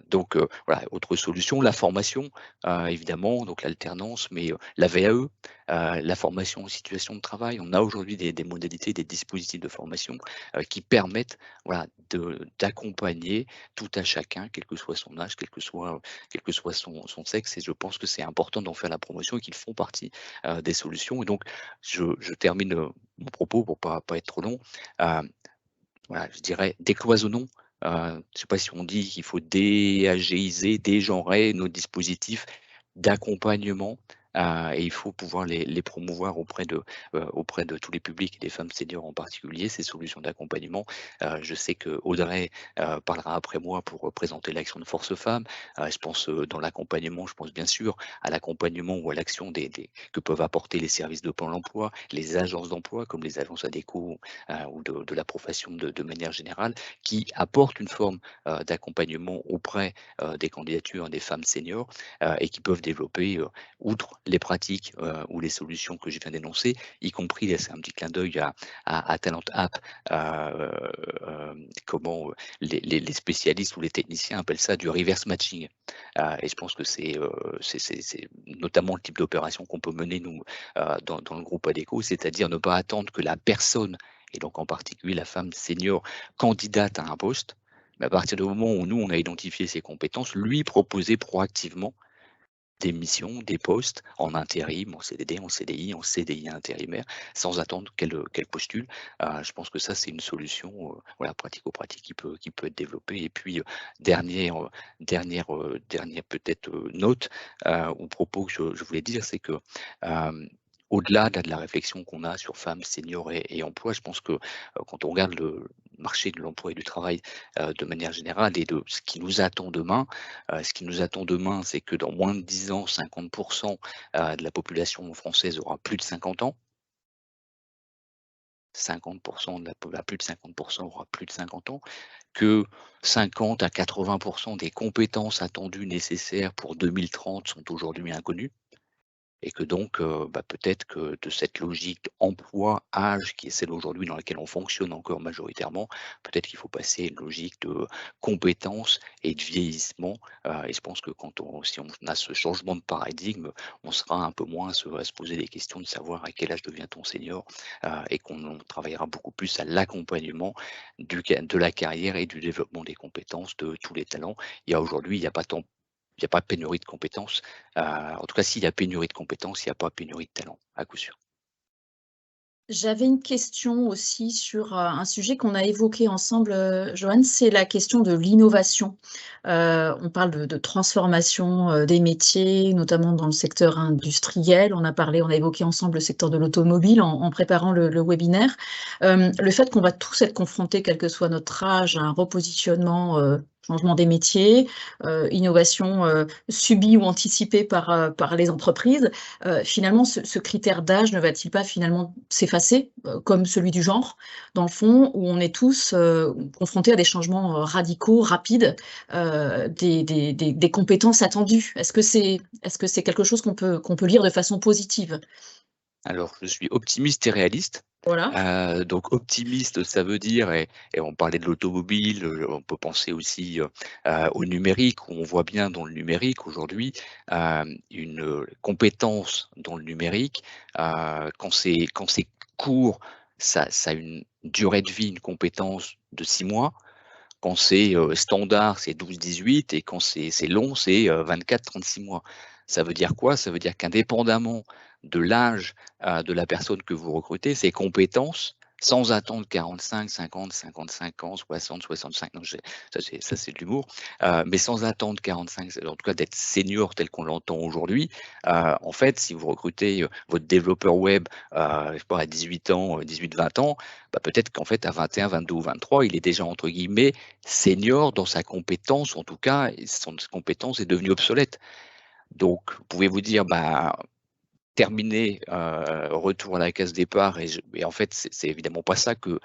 Donc voilà, autre solution, la formation, évidemment, donc l'alternance, mais la VAE, la formation en situation de travail. On a aujourd'hui des modalités, des dispositifs de formation qui permettent voilà, d'accompagner tout à chacun, quel que soit son âge, quel que soit son sexe. Et je pense que c'est important d'en faire la promotion et qu'ils font partie des solutions. Et donc, je termine mon propos pour pas être trop long. Voilà, je dirais décloisonnons. Je ne sais pas si on dit qu'il faut déagéiser, dégenrer nos dispositifs d'accompagnement, et il faut pouvoir les promouvoir auprès de tous les publics et des femmes seniors en particulier, ces solutions d'accompagnement. Je sais que Audrey parlera après moi pour présenter l'action de Force Femmes. Je pense dans l'accompagnement, je pense bien sûr à l'accompagnement ou à l'action que peuvent apporter les services de Pôle emploi, les agences d'emploi comme les agences ADECO ou de la profession de manière générale, qui apportent une forme d'accompagnement auprès des candidatures des femmes seniors et qui peuvent développer, outre les pratiques ou les solutions que je viens d'énoncer, y compris, là c'est un petit clin d'œil à Talent App, comment les spécialistes ou les techniciens appellent ça du reverse matching. Et je pense que c'est notamment le type d'opération qu'on peut mener nous dans le groupe ADECO, c'est-à-dire ne pas attendre que la personne, et donc en particulier la femme senior, candidate à un poste, mais à partir du moment où nous, on a identifié ses compétences, lui proposer proactivement des missions, des postes en intérim, en CDD, en CDI, en CDI intérimaire, sans attendre qu'elle postule. Je pense que ça, c'est une solution voilà, pratico-pratique qui peut être développée. Et puis, dernière peut-être note ou propos que je voulais dire, c'est que au-delà de la réflexion qu'on a sur femmes, seniors et emploi, je pense que quand on regarde le marché de l'emploi et du travail de manière générale et de ce qui nous attend demain, c'est que dans moins de 10 ans, 50% de la population française aura plus de 50 ans. 50% plus de 50% aura plus de 50 ans, que 50 à 80% des compétences attendues nécessaires pour 2030 sont aujourd'hui inconnues. Et que donc, peut-être que de cette logique emploi-âge qui est celle aujourd'hui dans laquelle on fonctionne encore majoritairement, peut-être qu'il faut passer à une logique de compétences et de vieillissement. Et je pense que si on a ce changement de paradigme, on sera un peu moins à se poser des questions de savoir à quel âge devient-on senior, et qu'on travaillera beaucoup plus à l'accompagnement de la carrière et du développement des compétences de tous les talents. Aujourd'hui, il n'y a pas de pénurie de compétences. En tout cas, s'il y a pénurie de compétences, il n'y a pas pénurie de talent, à coup sûr. J'avais une question aussi sur un sujet qu'on a évoqué ensemble, Joanne, c'est la question de l'innovation. On parle de transformation des métiers, notamment dans le secteur industriel. On a évoqué ensemble le secteur de l'automobile en préparant le webinaire. Le fait qu'on va tous être confrontés, quel que soit notre âge, à un repositionnement, changement des métiers, innovation subie ou anticipée par les entreprises. Finalement, ce critère d'âge ne va-t-il pas finalement s'effacer, comme celui du genre, dans le fond, où on est tous confrontés à des changements radicaux, rapides, des compétences attendues? Est-ce que c'est quelque chose qu'on peut lire de façon positive? Alors, je suis optimiste et réaliste. Voilà. Donc optimiste, ça veut dire, et on parlait de l'automobile, on peut penser aussi au numérique, où on voit bien dans le numérique aujourd'hui une compétence dans le numérique. Quand c'est court, ça a une durée de vie, une compétence de 6 mois. Quand c'est standard, c'est 12-18, et quand c'est long, c'est 24-36 mois. Ça veut dire quoi? Ça veut dire qu'indépendamment de l'âge de la personne que vous recrutez, ses compétences, sans attendre 45, 50, 55 ans, 60, 65, non, ça c'est de l'humour, mais sans attendre 45, en tout cas d'être senior tel qu'on l'entend aujourd'hui, en fait, si vous recrutez votre développeur web je sais pas, à 18 ans, 18-20 ans, peut-être qu'en fait à 21, 22 ou 23, il est déjà entre guillemets senior dans sa compétence, en tout cas, et son compétence est devenue obsolète. Donc, pouvez-vous dire, terminé, retour à la case départ, et en fait, c'est évidemment pas ça que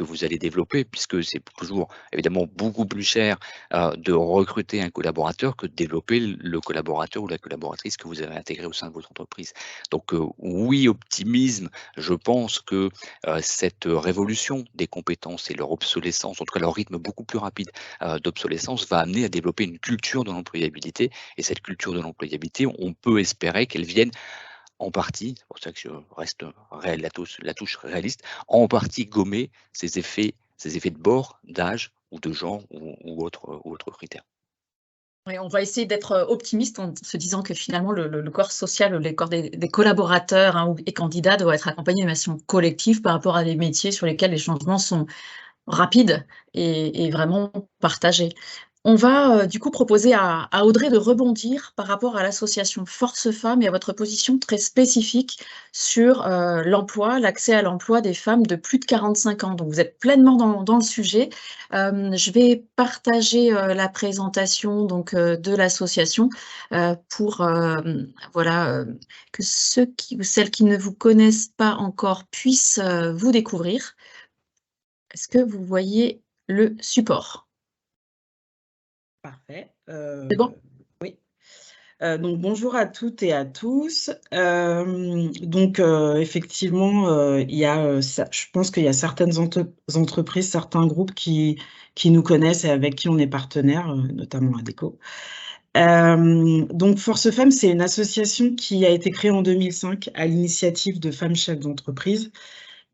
vous allez développer, puisque c'est toujours évidemment beaucoup plus cher de recruter un collaborateur que de développer le collaborateur ou la collaboratrice que vous avez intégré au sein de votre entreprise. Donc oui, optimisme, je pense que cette révolution des compétences et leur obsolescence, en tout cas leur rythme beaucoup plus rapide d'obsolescence, va amener à développer une culture de l'employabilité, et cette culture de l'employabilité, on peut espérer qu'elle vienne en partie, c'est pour ça que je reste la touche réaliste, en partie gommer ces effets de bord, d'âge ou de genre ou autres critères. Oui, on va essayer d'être optimiste en se disant que finalement le corps social, le corps des collaborateurs et candidats doit être accompagné d'une action collective par rapport à des métiers sur lesquels les changements sont rapides et vraiment partagés. On va du coup proposer à Audrey de rebondir par rapport à l'association Force Femmes et à votre position très spécifique sur l'emploi, l'accès à l'emploi des femmes de plus de 45 ans. Donc vous êtes pleinement dans le sujet. Je vais partager la présentation donc, de l'association pour voilà, que celles qui ne vous connaissent pas encore puissent vous découvrir. Est-ce que vous voyez le support? Parfait. C'est bon? Oui. Donc bonjour à toutes et à tous. Effectivement, il y a, je pense qu'il y a certaines entreprises, certains groupes qui nous connaissent et avec qui on est partenaire, notamment Adecco. Donc Force Femmes, c'est une association qui a été créée en 2005 à l'initiative de femmes chefs d'entreprise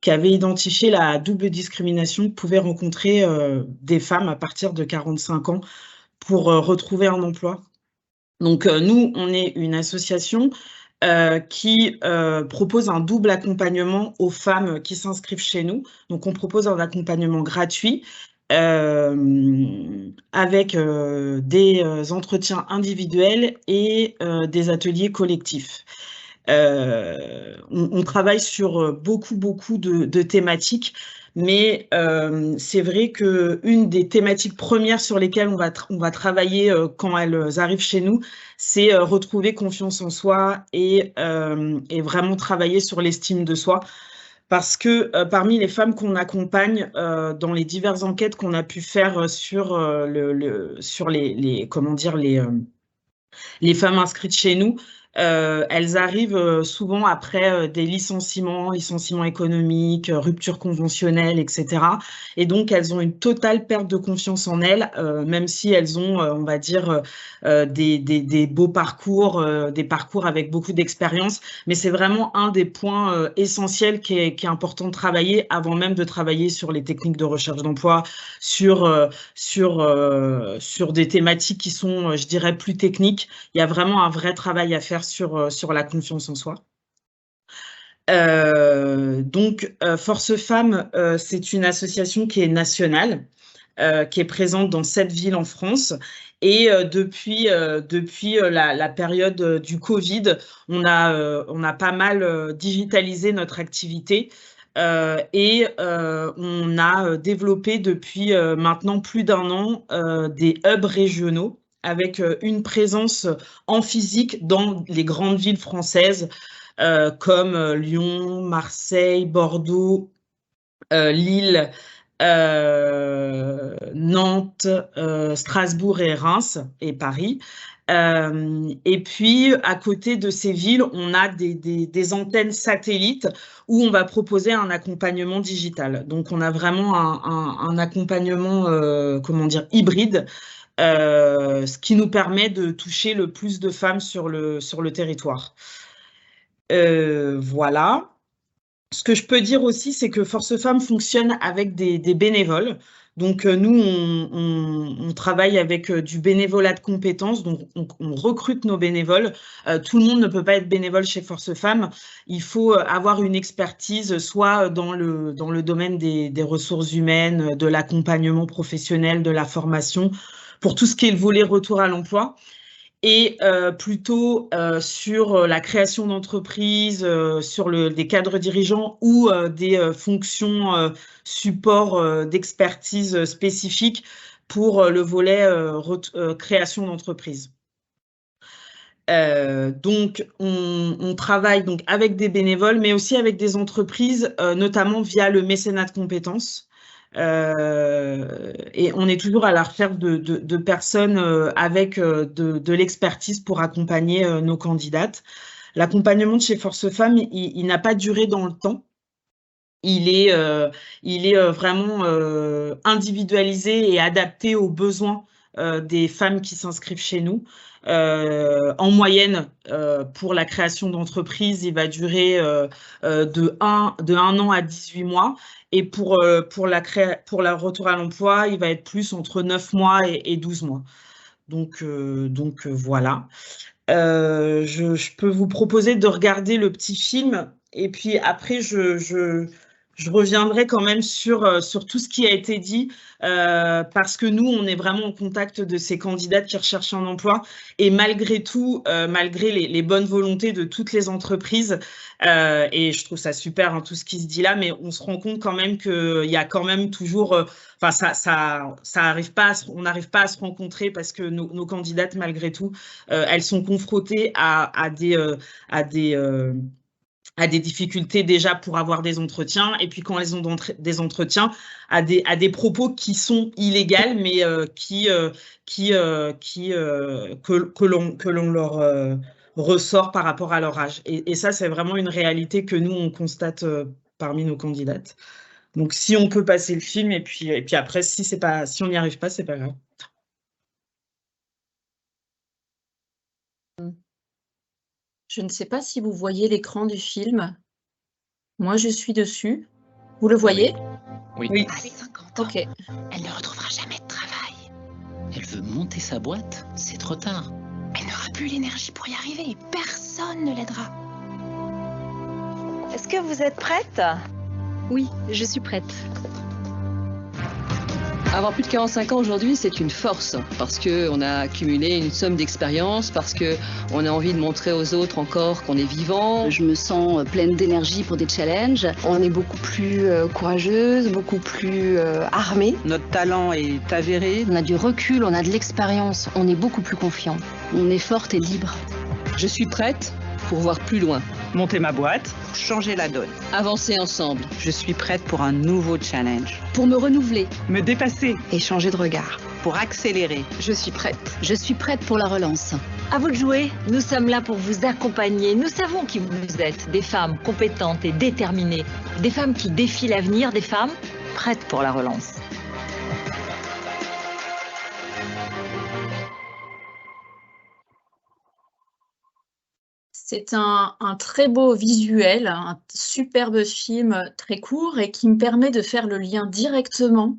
qui avaient identifié la double discrimination que pouvaient rencontrer des femmes à partir de 45 ans pour retrouver un emploi. Donc, nous, on est une association qui propose un double accompagnement aux femmes qui s'inscrivent chez nous. Donc, on propose un accompagnement gratuit avec des entretiens individuels et des ateliers collectifs. On travaille sur beaucoup de thématiques, mais c'est vrai qu'une des thématiques premières sur lesquelles on va travailler quand elles arrivent chez nous, c'est retrouver confiance en soi et vraiment travailler sur l'estime de soi. Parce que parmi les femmes qu'on accompagne dans les diverses enquêtes qu'on a pu faire sur les femmes inscrites chez nous, elles arrivent souvent après des licenciements économiques, ruptures conventionnelles, etc. Et donc, elles ont une totale perte de confiance en elles, même si elles ont, on va dire, des beaux parcours, des parcours avec beaucoup d'expérience. Mais c'est vraiment un des points essentiels qui est important de travailler avant même de travailler sur les techniques de recherche d'emploi, sur des thématiques qui sont, je dirais, plus techniques. Il y a vraiment un vrai travail à faire sur la confiance en soi. Donc, Force Femmes, c'est une association qui est nationale, qui est présente dans 7 villes en France. Et depuis la période du Covid, on a pas mal digitalisé notre activité. Et on a développé depuis maintenant plus d'1 an des hubs régionaux avec une présence en physique dans les grandes villes françaises comme Lyon, Marseille, Bordeaux, Lille, Nantes, Strasbourg et Reims et Paris. Et puis, à côté de ces villes, on a des antennes satellites où on va proposer un accompagnement digital. Donc, on a vraiment un accompagnement, comment dire, hybride, ce qui nous permet de toucher le plus de femmes sur le territoire. Voilà. Ce que je peux dire aussi, c'est que Force Femmes fonctionne avec des bénévoles. Donc, nous, on travaille avec du bénévolat de compétences, donc on recrute nos bénévoles. Tout le monde ne peut pas être bénévole chez Force Femmes. Il faut avoir une expertise, soit dans le domaine des ressources humaines, de l'accompagnement professionnel, de la formation, pour tout ce qui est le volet retour à l'emploi, et plutôt sur la création d'entreprises, sur des cadres dirigeants ou des fonctions support d'expertise spécifiques pour le volet création d'entreprise. Donc, on travaille donc avec des bénévoles, mais aussi avec des entreprises, notamment via le mécénat de compétences. Et on est toujours à la recherche de personnes avec de l'expertise pour accompagner nos candidates. L'accompagnement de chez Force Femmes, il n'a pas duré dans le temps. Il est vraiment individualisé et adapté aux besoins des femmes qui s'inscrivent chez nous. En moyenne, pour la création d'entreprise, il va durer de 1 an à 18 mois. Et pour la retour à l'emploi, il va être plus entre 9 mois et 12 mois. Donc voilà. Je peux vous proposer de regarder le petit film. Et puis après, je reviendrai quand même sur tout ce qui a été dit, parce que nous, on est vraiment en contact de ces candidates qui recherchent un emploi. Et malgré tout, malgré les bonnes volontés de toutes les entreprises, et je trouve ça super, hein, tout ce qui se dit là, mais on se rend compte quand même qu'il y a quand même toujours... on n'arrive pas à se rencontrer parce que nos candidates, malgré tout, elles sont confrontées à des difficultés déjà pour avoir des entretiens, et puis quand elles ont des entretiens, à des propos qui sont illégaux, mais que l'on leur ressort par rapport à leur âge. Et ça, c'est vraiment une réalité que nous, on constate parmi nos candidates. Donc, si on peut passer le film, et puis après, si on n'y arrive pas, c'est pas grave. Je ne sais pas si vous voyez l'écran du film. Moi, je suis dessus. Vous le voyez? Oui. À 50 ans, Ok. elle ne retrouvera jamais de travail. Elle veut monter sa boîte, c'est trop tard. Elle n'aura plus l'énergie pour y arriver et personne ne l'aidera. Est-ce que vous êtes prête? Oui, je suis prête. Avoir plus de 45 ans aujourd'hui, c'est une force parce qu'on a accumulé une somme d'expérience, parce qu'on a envie de montrer aux autres encore qu'on est vivant. Je me sens pleine d'énergie pour des challenges. On est beaucoup plus courageuse, beaucoup plus armée. Notre talent est avéré. On a du recul, on a de l'expérience, on est beaucoup plus confiant. On est forte et libre. Je suis prête pour voir plus loin. Monter ma boîte, changer la donne. Avancer ensemble. Je suis prête pour un nouveau challenge. Pour me renouveler. Me dépasser. Et changer de regard. Pour accélérer. Je suis prête. Je suis prête pour la relance. À vous de jouer. Nous sommes là pour vous accompagner. Nous savons qui vous êtes. Des femmes compétentes et déterminées. Des femmes qui défient l'avenir. Des femmes prêtes pour la relance. C'est un très beau visuel, un superbe film très court et qui me permet de faire le lien directement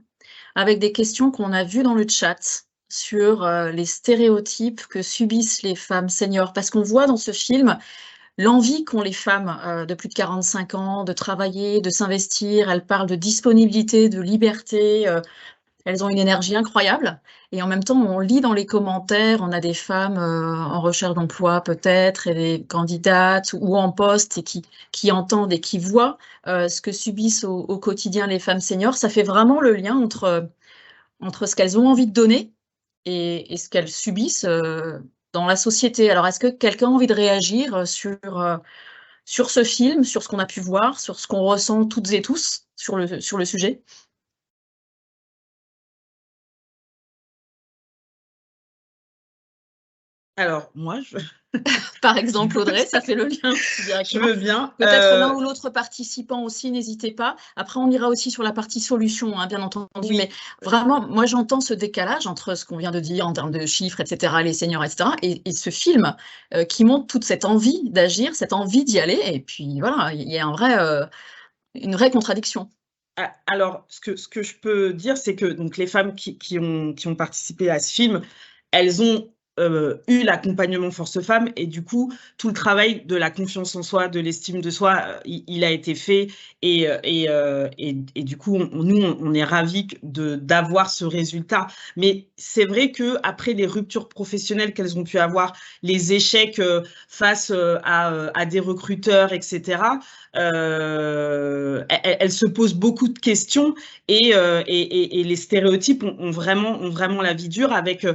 avec des questions qu'on a vues dans le chat sur les stéréotypes que subissent les femmes seniors. Parce qu'on voit dans ce film l'envie qu'ont les femmes de plus de 45 ans de travailler, de s'investir. Elles parlent de disponibilité, de liberté. Elles ont une énergie incroyable et en même temps, on lit dans les commentaires, on a des femmes en recherche d'emploi peut-être et des candidates ou en poste et qui entendent et qui voient ce que subissent au quotidien les femmes seniors. Ça fait vraiment le lien entre ce qu'elles ont envie de donner et ce qu'elles subissent dans la société. Alors, est-ce que quelqu'un a envie de réagir sur ce film, sur ce qu'on a pu voir, sur ce qu'on ressent toutes et tous sur le sujet ? Alors, moi, Par exemple, Audrey, ça fait le lien je directement. veux bien. Peut-être l'un ou l'autre participant aussi, n'hésitez pas. Après, on ira aussi sur la partie solution, hein, bien entendu. Oui. Mais vraiment, moi, j'entends ce décalage entre ce qu'on vient de dire en termes de chiffres, etc., les seniors, etc., et ce film qui montre toute cette envie d'agir, cette envie d'y aller. Et puis, voilà, il y a une vraie contradiction. Alors, ce que je peux dire, c'est que donc, les femmes qui ont participé à ce film, elles ont eu l'accompagnement Force Femmes et du coup tout le travail de la confiance en soi, de l'estime de soi, il a été fait et du coup on est ravis d'avoir ce résultat. Mais c'est vrai que après les ruptures professionnelles qu'elles ont pu avoir, les échecs face à des recruteurs, etc. Elles se posent beaucoup de questions et les stéréotypes ont vraiment la vie dure avec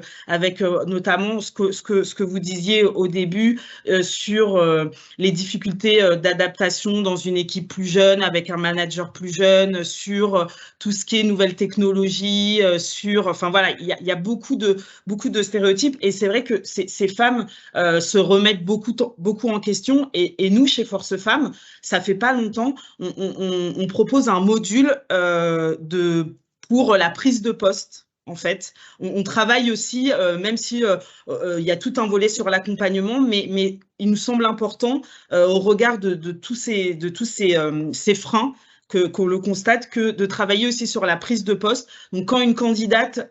notamment ce que vous disiez au début sur les difficultés d'adaptation dans une équipe plus jeune, avec un manager plus jeune, sur tout ce qui est nouvelles technologies, enfin voilà, il y a beaucoup de stéréotypes et c'est vrai que ces femmes se remettent beaucoup en question et nous, chez Force Femmes, ça fait pas longtemps, on propose un module pour la prise de poste. En fait, on travaille aussi, même si il y a tout un volet sur l'accompagnement, mais il nous semble important, au regard de tous ces freins qu'on le constate, que de travailler aussi sur la prise de poste. Donc, quand une candidate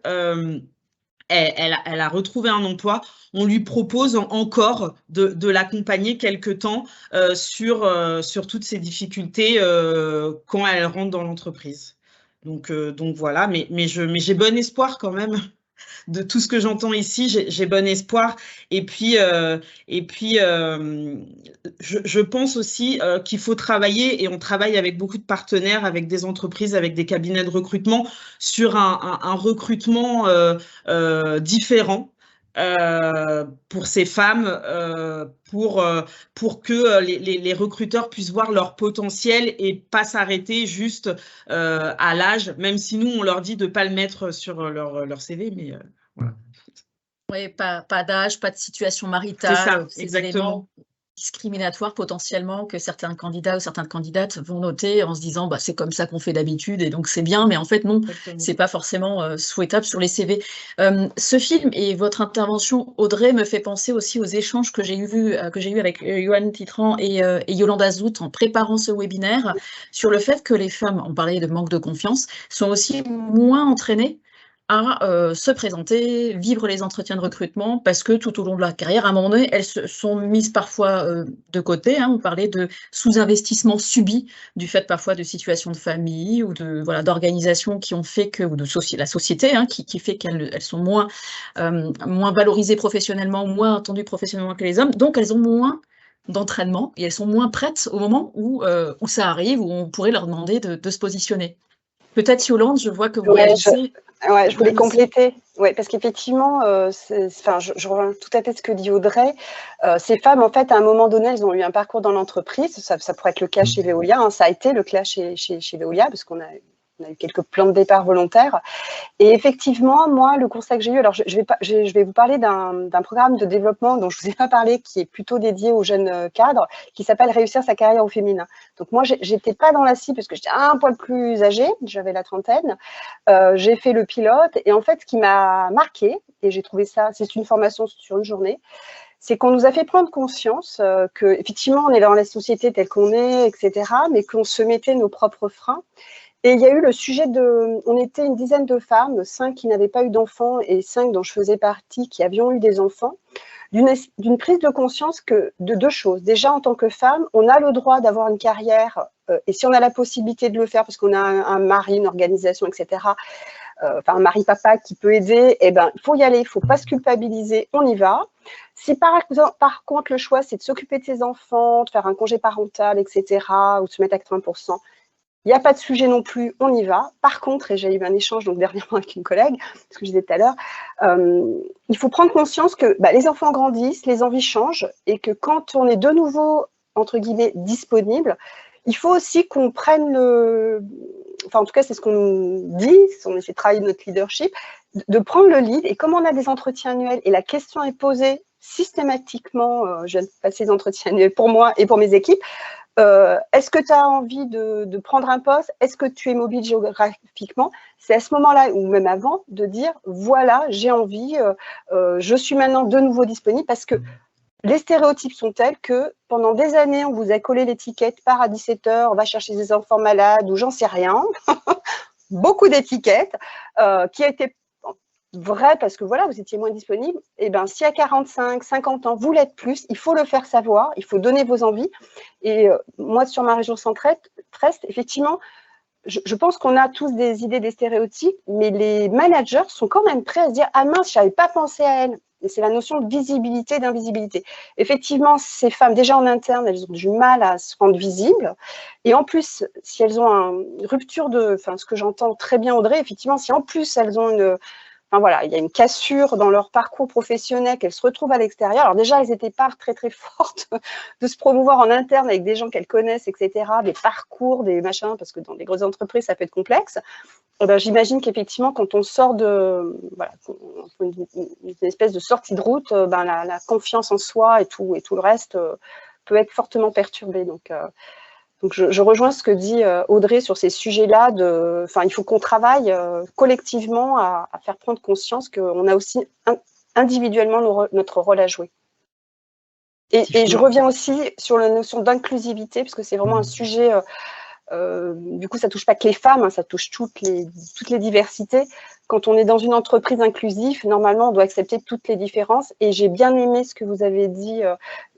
elle a retrouvé un emploi, on lui propose encore de l'accompagner quelque temps sur toutes ces difficultés quand elle rentre dans l'entreprise. Donc voilà, mais j'ai bon espoir quand même de tout ce que j'entends ici, j'ai bon espoir. Et puis je pense aussi qu'il faut travailler, et on travaille avec beaucoup de partenaires, avec des entreprises, avec des cabinets de recrutement, sur un recrutement différent. Pour ces femmes, pour que les recruteurs puissent voir leur potentiel et pas s'arrêter juste à l'âge, même si nous, on leur dit de ne pas le mettre sur leur CV, mais voilà. Oui, pas d'âge, pas de situation maritale. C'est ça, ces exactement. éléments discriminatoires potentiellement que certains candidats ou certaines candidates vont noter en se disant bah, c'est comme ça qu'on fait d'habitude et donc c'est bien, mais en fait non, c'est pas forcément souhaitable sur les CV. Ce film et votre intervention, Audrey, me fait penser aussi aux échanges que j'ai eu avec Yoann Titran et Yolanda Zout en préparant ce webinaire sur le fait que les femmes, on parlait de manque de confiance, sont aussi moins entraînées à se présenter, vivre les entretiens de recrutement, parce que tout au long de leur carrière, à un moment donné, elles se sont mises parfois de côté. Hein. On parlait de sous-investissement subi du fait parfois de situations de famille ou de voilà d'organisations qui ont fait que, ou de la société hein, qui fait qu'elles sont moins valorisées professionnellement, moins entendues professionnellement que les hommes, donc elles ont moins d'entraînement et elles sont moins prêtes au moment où ça arrive, où on pourrait leur demander de se positionner. Peut-être Yolande, je vois que vous réagissez. Je voulais compléter, parce qu'effectivement, je rejoins tout à fait ce que dit Audrey. Ces femmes, en fait, à un moment donné, elles ont eu un parcours dans l'entreprise. Ça pourrait être le cas chez Veolia. Hein, ça a été le cas chez Veolia, parce qu'on a eu quelques plans de départ volontaires. Et effectivement, moi, le constat que j'ai eu, alors je vais vous parler d'un programme de développement dont je ne vous ai pas parlé, qui est plutôt dédié aux jeunes cadres, qui s'appelle Réussir sa carrière au féminin. Donc moi, j'étais pas dans la cible, parce que j'étais un poil plus âgée, j'avais la trentaine. J'ai fait le pilote, et en fait, ce qui m'a marqué, et j'ai trouvé ça, c'est une formation sur une journée, c'est qu'on nous a fait prendre conscience qu'effectivement, on est dans la société telle qu'on est, etc., mais qu'on se mettait nos propres freins. Et il y a eu le sujet on était une dizaine de femmes, 5 qui n'avaient pas eu d'enfants et 5 dont je faisais partie qui avions eu des enfants, d'une prise de conscience de deux choses. Déjà, en tant que femme, on a le droit d'avoir une carrière et si on a la possibilité de le faire parce qu'on a un mari, une organisation, etc., un mari-papa qui peut aider, il faut y aller, il ne faut pas se culpabiliser, on y va. Si par contre le choix, c'est de s'occuper de ses enfants, de faire un congé parental, etc., ou de se mettre à 80%, il n'y a pas de sujet non plus, on y va. Par contre, et j'ai eu un échange donc dernièrement avec une collègue, ce que je disais tout à l'heure, il faut prendre conscience que les enfants grandissent, les envies changent, et que quand on est de nouveau, entre guillemets, disponible, il faut aussi qu'on prenne en tout cas, c'est ce qu'on nous dit, on essaie de travailler notre leadership, de prendre le lead. Et comme on a des entretiens annuels, et la question est posée systématiquement, je viens de passer des entretiens annuels pour moi et pour mes équipes, est-ce que tu as envie de prendre un poste? Est-ce que tu es mobile géographiquement? C'est à ce moment-là, ou même avant, de dire, voilà, j'ai envie, je suis maintenant de nouveau disponible, parce que les stéréotypes sont tels que pendant des années, on vous a collé l'étiquette, part à 17h, on va chercher des enfants malades, ou j'en sais rien, beaucoup d'étiquettes, qui a été vrai parce que voilà, vous étiez moins disponible. Et bien, si à 45, 50 ans, vous l'êtes plus, il faut le faire savoir, il faut donner vos envies. Et moi, sur ma région centre-est, effectivement, je pense qu'on a tous des idées, des stéréotypes, mais les managers sont quand même prêts à se dire « Ah mince, je n'avais pas pensé à elle ». Et c'est la notion de visibilité, d'invisibilité. Effectivement, ces femmes, déjà en interne, elles ont du mal à se rendre visibles. Et en plus, si elles ont une rupture ce que j'entends très bien, Audrey, effectivement, si en plus elles ont il y a une cassure dans leur parcours professionnel, qu'elles se retrouvent à l'extérieur. Alors déjà, elles n'étaient pas très, très fortes de se promouvoir en interne avec des gens qu'elles connaissent, etc., des parcours, des machins, parce que dans des grosses entreprises, ça peut être complexe. J'imagine qu'effectivement, quand on sort une espèce de sortie de route, la confiance en soi et tout le reste peut être fortement perturbé. Donc, je rejoins ce que dit Audrey sur ces sujets-là. Il faut qu'on travaille collectivement à faire prendre conscience qu'on a aussi individuellement notre rôle à jouer. Et je reviens aussi sur la notion d'inclusivité, parce que c'est vraiment un sujet. Du coup, ça ne touche pas que les femmes, hein, ça touche toutes les diversités. Quand on est dans une entreprise inclusive, normalement, on doit accepter toutes les différences. Et j'ai bien aimé ce que vous avez dit,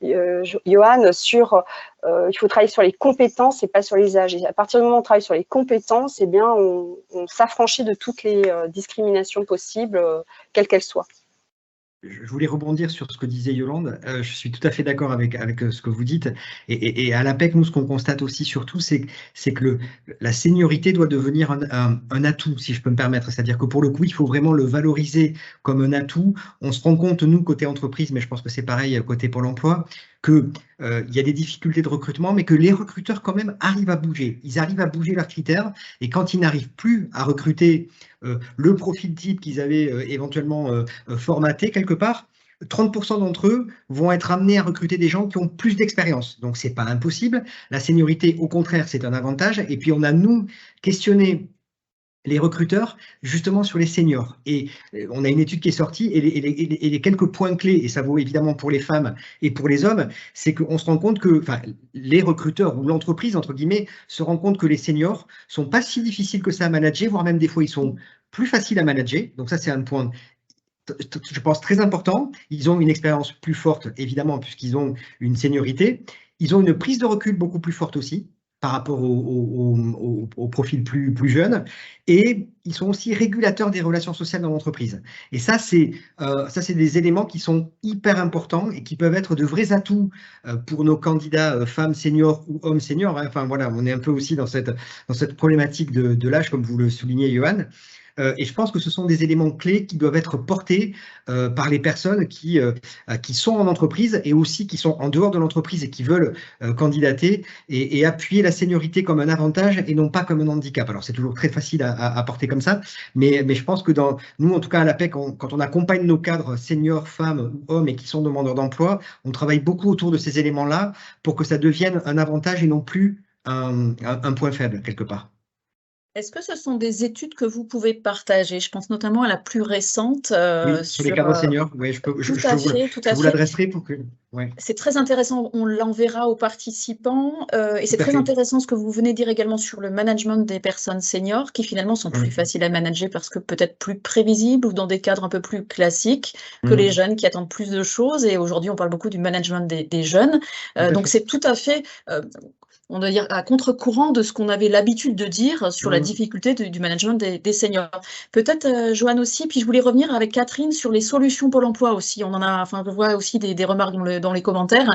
Johan, sur il faut travailler sur les compétences et pas sur les âges. Et à partir du moment où on travaille sur les compétences, on s'affranchit de toutes les discriminations possibles, quelles qu'elles soient. Je voulais rebondir sur ce que disait Yolande. Je suis tout à fait d'accord avec ce que vous dites. Et à l'APEC, nous, ce qu'on constate aussi surtout, c'est que la seniorité doit devenir un atout, si je peux me permettre. C'est-à-dire que pour le coup, il faut vraiment le valoriser comme un atout. On se rend compte, nous, côté entreprise, mais je pense que c'est pareil côté Pôle emploi, qu'il y a des difficultés de recrutement, mais que les recruteurs, quand même, arrivent à bouger. Ils arrivent à bouger leurs critères. Et quand ils n'arrivent plus à recruter le profil type qu'ils avaient éventuellement formaté quelque part, 30% d'entre eux vont être amenés à recruter des gens qui ont plus d'expérience. Donc, ce n'est pas impossible. La seniorité, au contraire, c'est un avantage. Et puis, on a, nous, questionné les recruteurs justement sur les seniors. Et on a une étude qui est sortie et les quelques points clés, et ça vaut évidemment pour les femmes et pour les hommes, c'est qu'on se rend compte que les recruteurs ou l'entreprise, entre guillemets, se rend compte que les seniors sont pas si difficiles que ça à manager, voire même des fois ils sont plus faciles à manager. Donc ça, c'est un point, je pense, très important. Ils ont une expérience plus forte, évidemment, puisqu'ils ont une seniorité. Ils ont une prise de recul beaucoup plus forte aussi par rapport au profil plus jeune. Et ils sont aussi régulateurs des relations sociales dans l'entreprise. Et ça, c'est des éléments qui sont hyper importants et qui peuvent être de vrais atouts pour nos candidats femmes seniors ou hommes seniors. Hein. Enfin, voilà, on est un peu aussi dans cette problématique de l'âge, comme vous le soulignez, Johan. Et je pense que ce sont des éléments clés qui doivent être portés par les personnes qui sont en entreprise et aussi qui sont en dehors de l'entreprise et qui veulent candidater et appuyer la seniorité comme un avantage et non pas comme un handicap. Alors, c'est toujours très facile à porter comme ça, mais je pense que nous, en tout cas à l'APEC, quand on accompagne nos cadres seniors, femmes ou hommes et qui sont demandeurs d'emploi, on travaille beaucoup autour de ces éléments-là pour que ça devienne un avantage et non plus un point faible quelque part. Est-ce que ce sont des études que vous pouvez partager? Je pense notamment à la plus récente. Oui, sur les cadres seniors, oui, je vous l'adresserai pour que... Ouais. C'est très intéressant, on l'enverra aux participants. Et c'est très intéressant ce que vous venez de dire également sur le management des personnes seniors, qui finalement sont plus faciles à manager parce que peut-être plus prévisibles ou dans des cadres un peu plus classiques que les jeunes qui attendent plus de choses. Et aujourd'hui, on parle beaucoup du management des jeunes. Donc c'est tout à fait... on doit dire à contre-courant de ce qu'on avait l'habitude de dire sur la difficulté du management des seniors. Peut-être, Joanne aussi, puis je voulais revenir avec Catherine sur les solutions Pôle emploi aussi. On en a, enfin, je vois aussi des remarques dans les commentaires.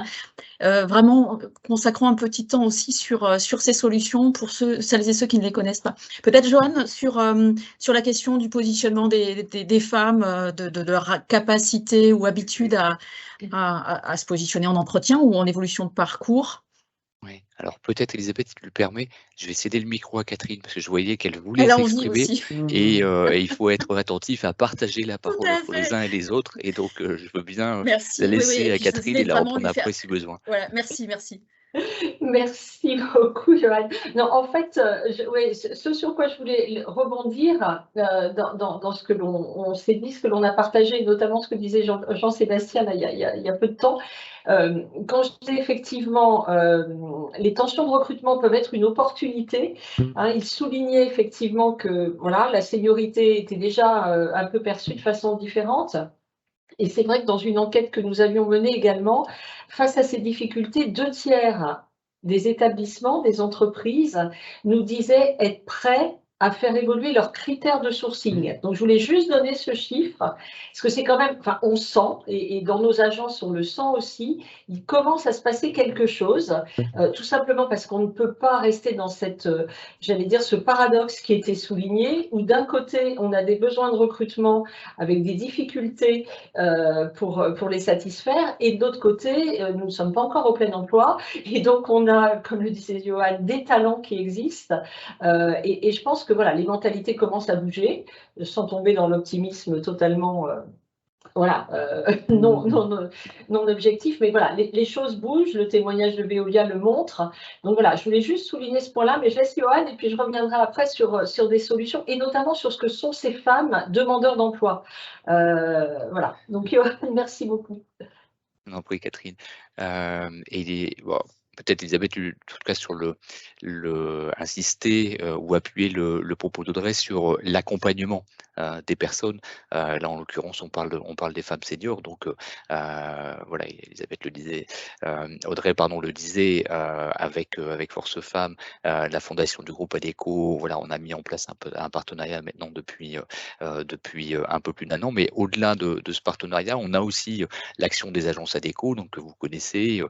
Vraiment, consacrant un petit temps aussi sur ces solutions pour celles et ceux qui ne les connaissent pas. Peut-être, Joanne, sur la question du positionnement des femmes, de leur capacité ou habitude à se positionner en entretien ou en évolution de parcours. Oui, alors peut-être, Elisabeth, si tu le permets, je vais céder le micro à Catherine parce que je voyais qu'elle voulait s'exprimer et il faut être attentif à partager la parole entre les uns et les autres. Et donc, je veux bien la laisser à Catherine et la reprendre après si besoin. Voilà, merci. Merci beaucoup, Joanne. Non, en fait, ce sur quoi je voulais rebondir dans ce que l'on s'est dit, ce que l'on a partagé, notamment ce que disait Jean-Sébastien il y a peu de temps. Quand je disais effectivement, les tensions de recrutement peuvent être une opportunité. Hein, il soulignait effectivement que voilà, la seniorité était déjà un peu perçue de façon différente. Et c'est vrai que dans une enquête que nous avions menée également, face à ces difficultés, 2/3 des établissements, des entreprises, nous disaient être prêts à faire évoluer leurs critères de sourcing. Donc, je voulais juste donner ce chiffre, parce que c'est quand même, enfin, on sent, et dans nos agences, on le sent aussi, il commence à se passer quelque chose, tout simplement parce qu'on ne peut pas rester dans cette, j'allais dire, ce paradoxe qui était souligné, où d'un côté, on a des besoins de recrutement avec des difficultés pour les satisfaire, et de l'autre côté, nous ne sommes pas encore au plein emploi, et donc on a, comme le disait Johan, des talents qui existent, et je pense que voilà, les mentalités commencent à bouger, sans tomber dans l'optimisme totalement non objectif, mais voilà, les choses bougent, le témoignage de Veolia le montre. Donc voilà, je voulais juste souligner ce point-là, mais je laisse Johan et puis je reviendrai après sur des solutions et notamment sur ce que sont ces femmes demandeurs d'emploi. Voilà, donc Johan, merci beaucoup. Non, oui, Catherine. Peut-être Elisabeth, en tout cas sur insister ou appuyer le propos d'Audrey sur l'accompagnement des personnes. Là, en l'occurrence, on parle des femmes seniors. Donc, voilà, Elisabeth le disait, Audrey, pardon, le disait avec Force Femmes, la fondation du groupe ADECO. Voilà, on a mis en place un partenariat maintenant depuis un peu plus d'1 an. Mais au-delà de ce partenariat, on a aussi l'action des agences ADECO, donc que vous connaissez.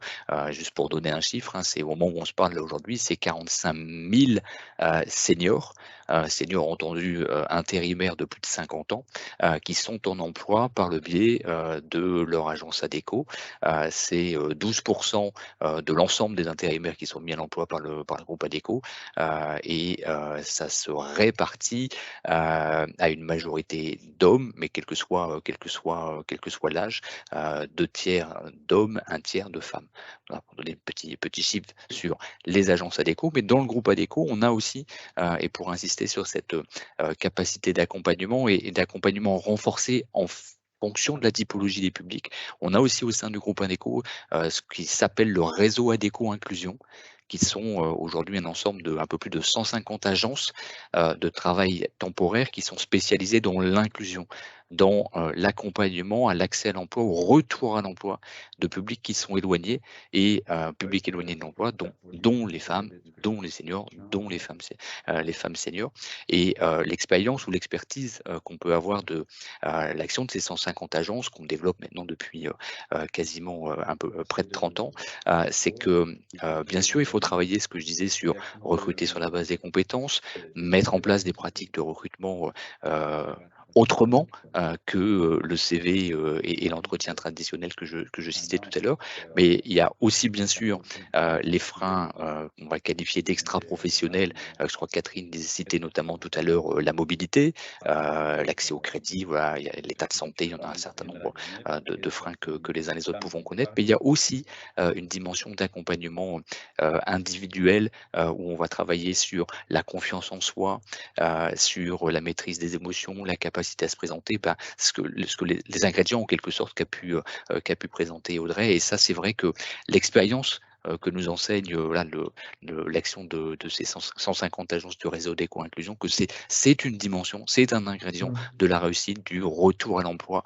Juste pour donner un chiffre, c'est au moment où on se parle aujourd'hui, c'est 45 000 seniors entendus intérimaires de plus de 50 ans, qui sont en emploi par le biais de leur agence ADECO. C'est 12% de l'ensemble des intérimaires qui sont mis à l'emploi par le groupe ADECO, et ça se répartit à une majorité d'hommes, mais quel que soit l'âge, 2/3 d'hommes, 1/3 de femmes. Voilà, pour donner petits chiffres sur les agences ADECO, mais dans le groupe ADECO, on a aussi, et pour insister sur cette capacité d'accompagnement et d'accompagnement renforcé en fonction de la typologie des publics, on a aussi au sein du groupe ADECO ce qui s'appelle le réseau ADECO Inclusion, qui sont aujourd'hui un ensemble de un peu plus de 150 agences de travail temporaire qui sont spécialisées dans l'inclusion, dans l'accompagnement à l'accès à l'emploi, au retour à l'emploi de publics qui sont éloignés et publics éloignés de l'emploi, dont les femmes, dont les seniors, dont les femmes seniors. Et l'expérience ou l'expertise qu'on peut avoir de l'action de ces 150 agences qu'on développe maintenant depuis quasiment un peu près de 30 ans, c'est que bien sûr, il faut travailler, ce que je disais, sur recruter sur la base des compétences, mettre en place des pratiques de recrutement autrement que le CV et l'entretien traditionnel que je citais tout à l'heure. Mais il y a aussi bien sûr les freins qu'on va qualifier d'extra-professionnels. Je crois que Catherine citait notamment tout à l'heure la mobilité, l'accès au crédit, voilà, il y a l'état de santé, il y en a un certain nombre de freins que les uns les autres pouvons connaître. Mais il y a aussi une dimension d'accompagnement individuel où on va travailler sur la confiance en soi, sur la maîtrise des émotions, la capacité à se présenter, ce que les ingrédients en quelque sorte qu'a pu présenter Audrey. Et ça, c'est vrai que l'expérience que nous enseigne l'action de ces 150 agences du réseau d'éco-inclusion, que c'est une dimension, c'est un ingrédient de la réussite du retour à l'emploi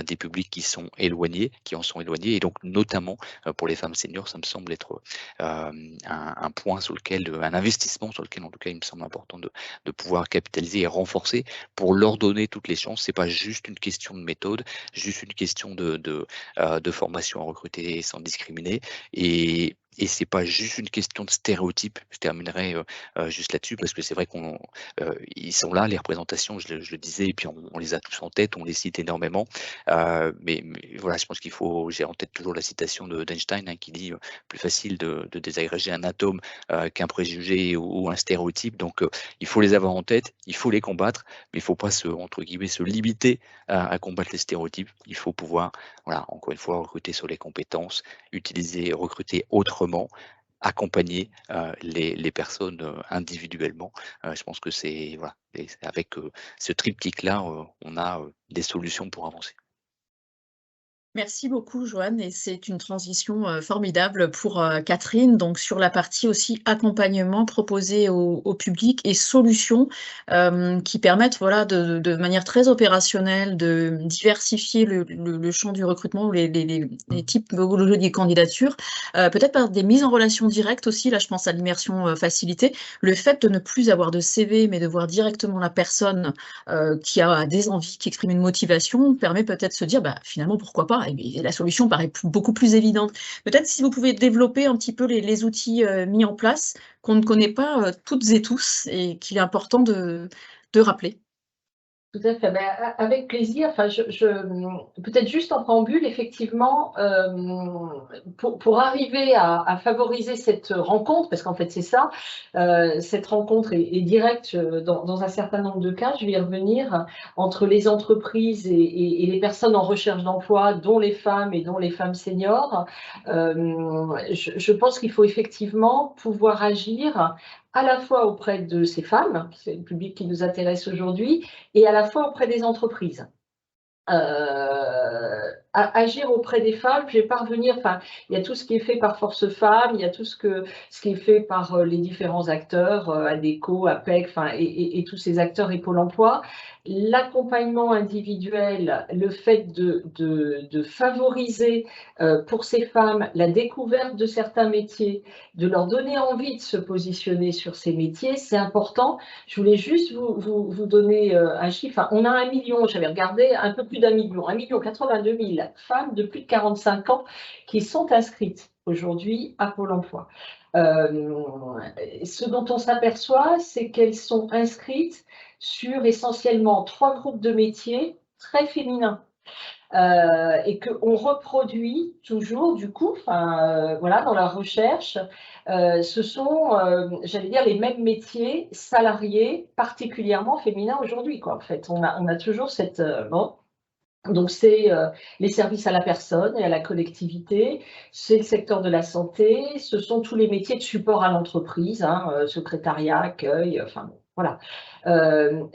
des publics qui en sont éloignés, et donc notamment pour les femmes seniors, ça me semble être un point sur lequel, un investissement sur lequel en tout cas il me semble important de pouvoir capitaliser et renforcer pour leur donner toutes les chances. C'est pas juste une question de méthode, juste une question de formation à recruter sans discriminer, et c'est pas juste une question de stéréotypes. Je terminerai juste là-dessus parce que c'est vrai ils sont là, les représentations, je le disais, et puis on les a tous en tête, on les cite énormément. Mais voilà, je pense j'ai en tête toujours la citation d'Einstein qui dit plus facile de désagréger un atome qu'un préjugé ou un stéréotype. Donc il faut les avoir en tête, il faut les combattre, mais il ne faut pas entre guillemets se limiter à combattre les stéréotypes. Il faut pouvoir, voilà, encore une fois, recruter sur les compétences, recruter autrement, accompagner les personnes individuellement. Je pense que c'est voilà, avec ce triptyque-là, on a des solutions pour avancer. Merci beaucoup, Joanne, et c'est une transition formidable pour Catherine. Donc, sur la partie aussi accompagnement proposé au public et solutions qui permettent, voilà, de manière très opérationnelle de diversifier le champ du recrutement ou les types de candidatures, peut-être par des mises en relation directes aussi. Là, je pense à l'immersion facilitée. Le fait de ne plus avoir de CV, mais de voir directement la personne qui a des envies, qui exprime une motivation, permet peut-être de se dire, finalement, pourquoi pas? Et la solution paraît beaucoup plus évidente. Peut-être si vous pouvez développer un petit peu les outils mis en place, qu'on ne connaît pas toutes et tous, et qu'il est important de rappeler. Tout à fait, avec plaisir. Enfin, peut-être juste en préambule, effectivement, pour arriver à favoriser cette rencontre, parce qu'en fait c'est ça, cette rencontre est directe dans un certain nombre de cas, je vais y revenir, entre les entreprises et les personnes en recherche d'emploi, dont les femmes et dont les femmes seniors. Je pense qu'il faut effectivement pouvoir agir à la fois auprès de ces femmes, c'est le public qui nous intéresse aujourd'hui, et à la fois auprès des entreprises. Agir auprès des femmes, je vais pas revenir, enfin, il y a tout ce qui est fait par Force Femmes, il y a tout ce qui est fait par les différents acteurs, ADECO, APEC, enfin, et tous ces acteurs et Pôle emploi. L'accompagnement individuel, le fait de favoriser pour ces femmes la découverte de certains métiers, de leur donner envie de se positionner sur ces métiers, c'est important. Je voulais juste vous donner un chiffre. Enfin, on a 1 million, j'avais regardé, un peu plus d'1 million, 1 082 000 femmes de plus de 45 ans qui sont inscrites aujourd'hui à Pôle emploi. Ce dont on s'aperçoit, c'est qu'elles sont inscrites sur essentiellement 3 groupes de métiers très féminins. Et qu'on reproduit toujours, du coup, voilà, dans la recherche, ce sont, j'allais dire, les mêmes métiers salariés, particulièrement féminins aujourd'hui, quoi. En fait, on a toujours cette bon. Donc, c'est les services à la personne et à la collectivité, c'est le secteur de la santé, ce sont tous les métiers de support à l'entreprise, secrétariat, accueil, enfin, voilà.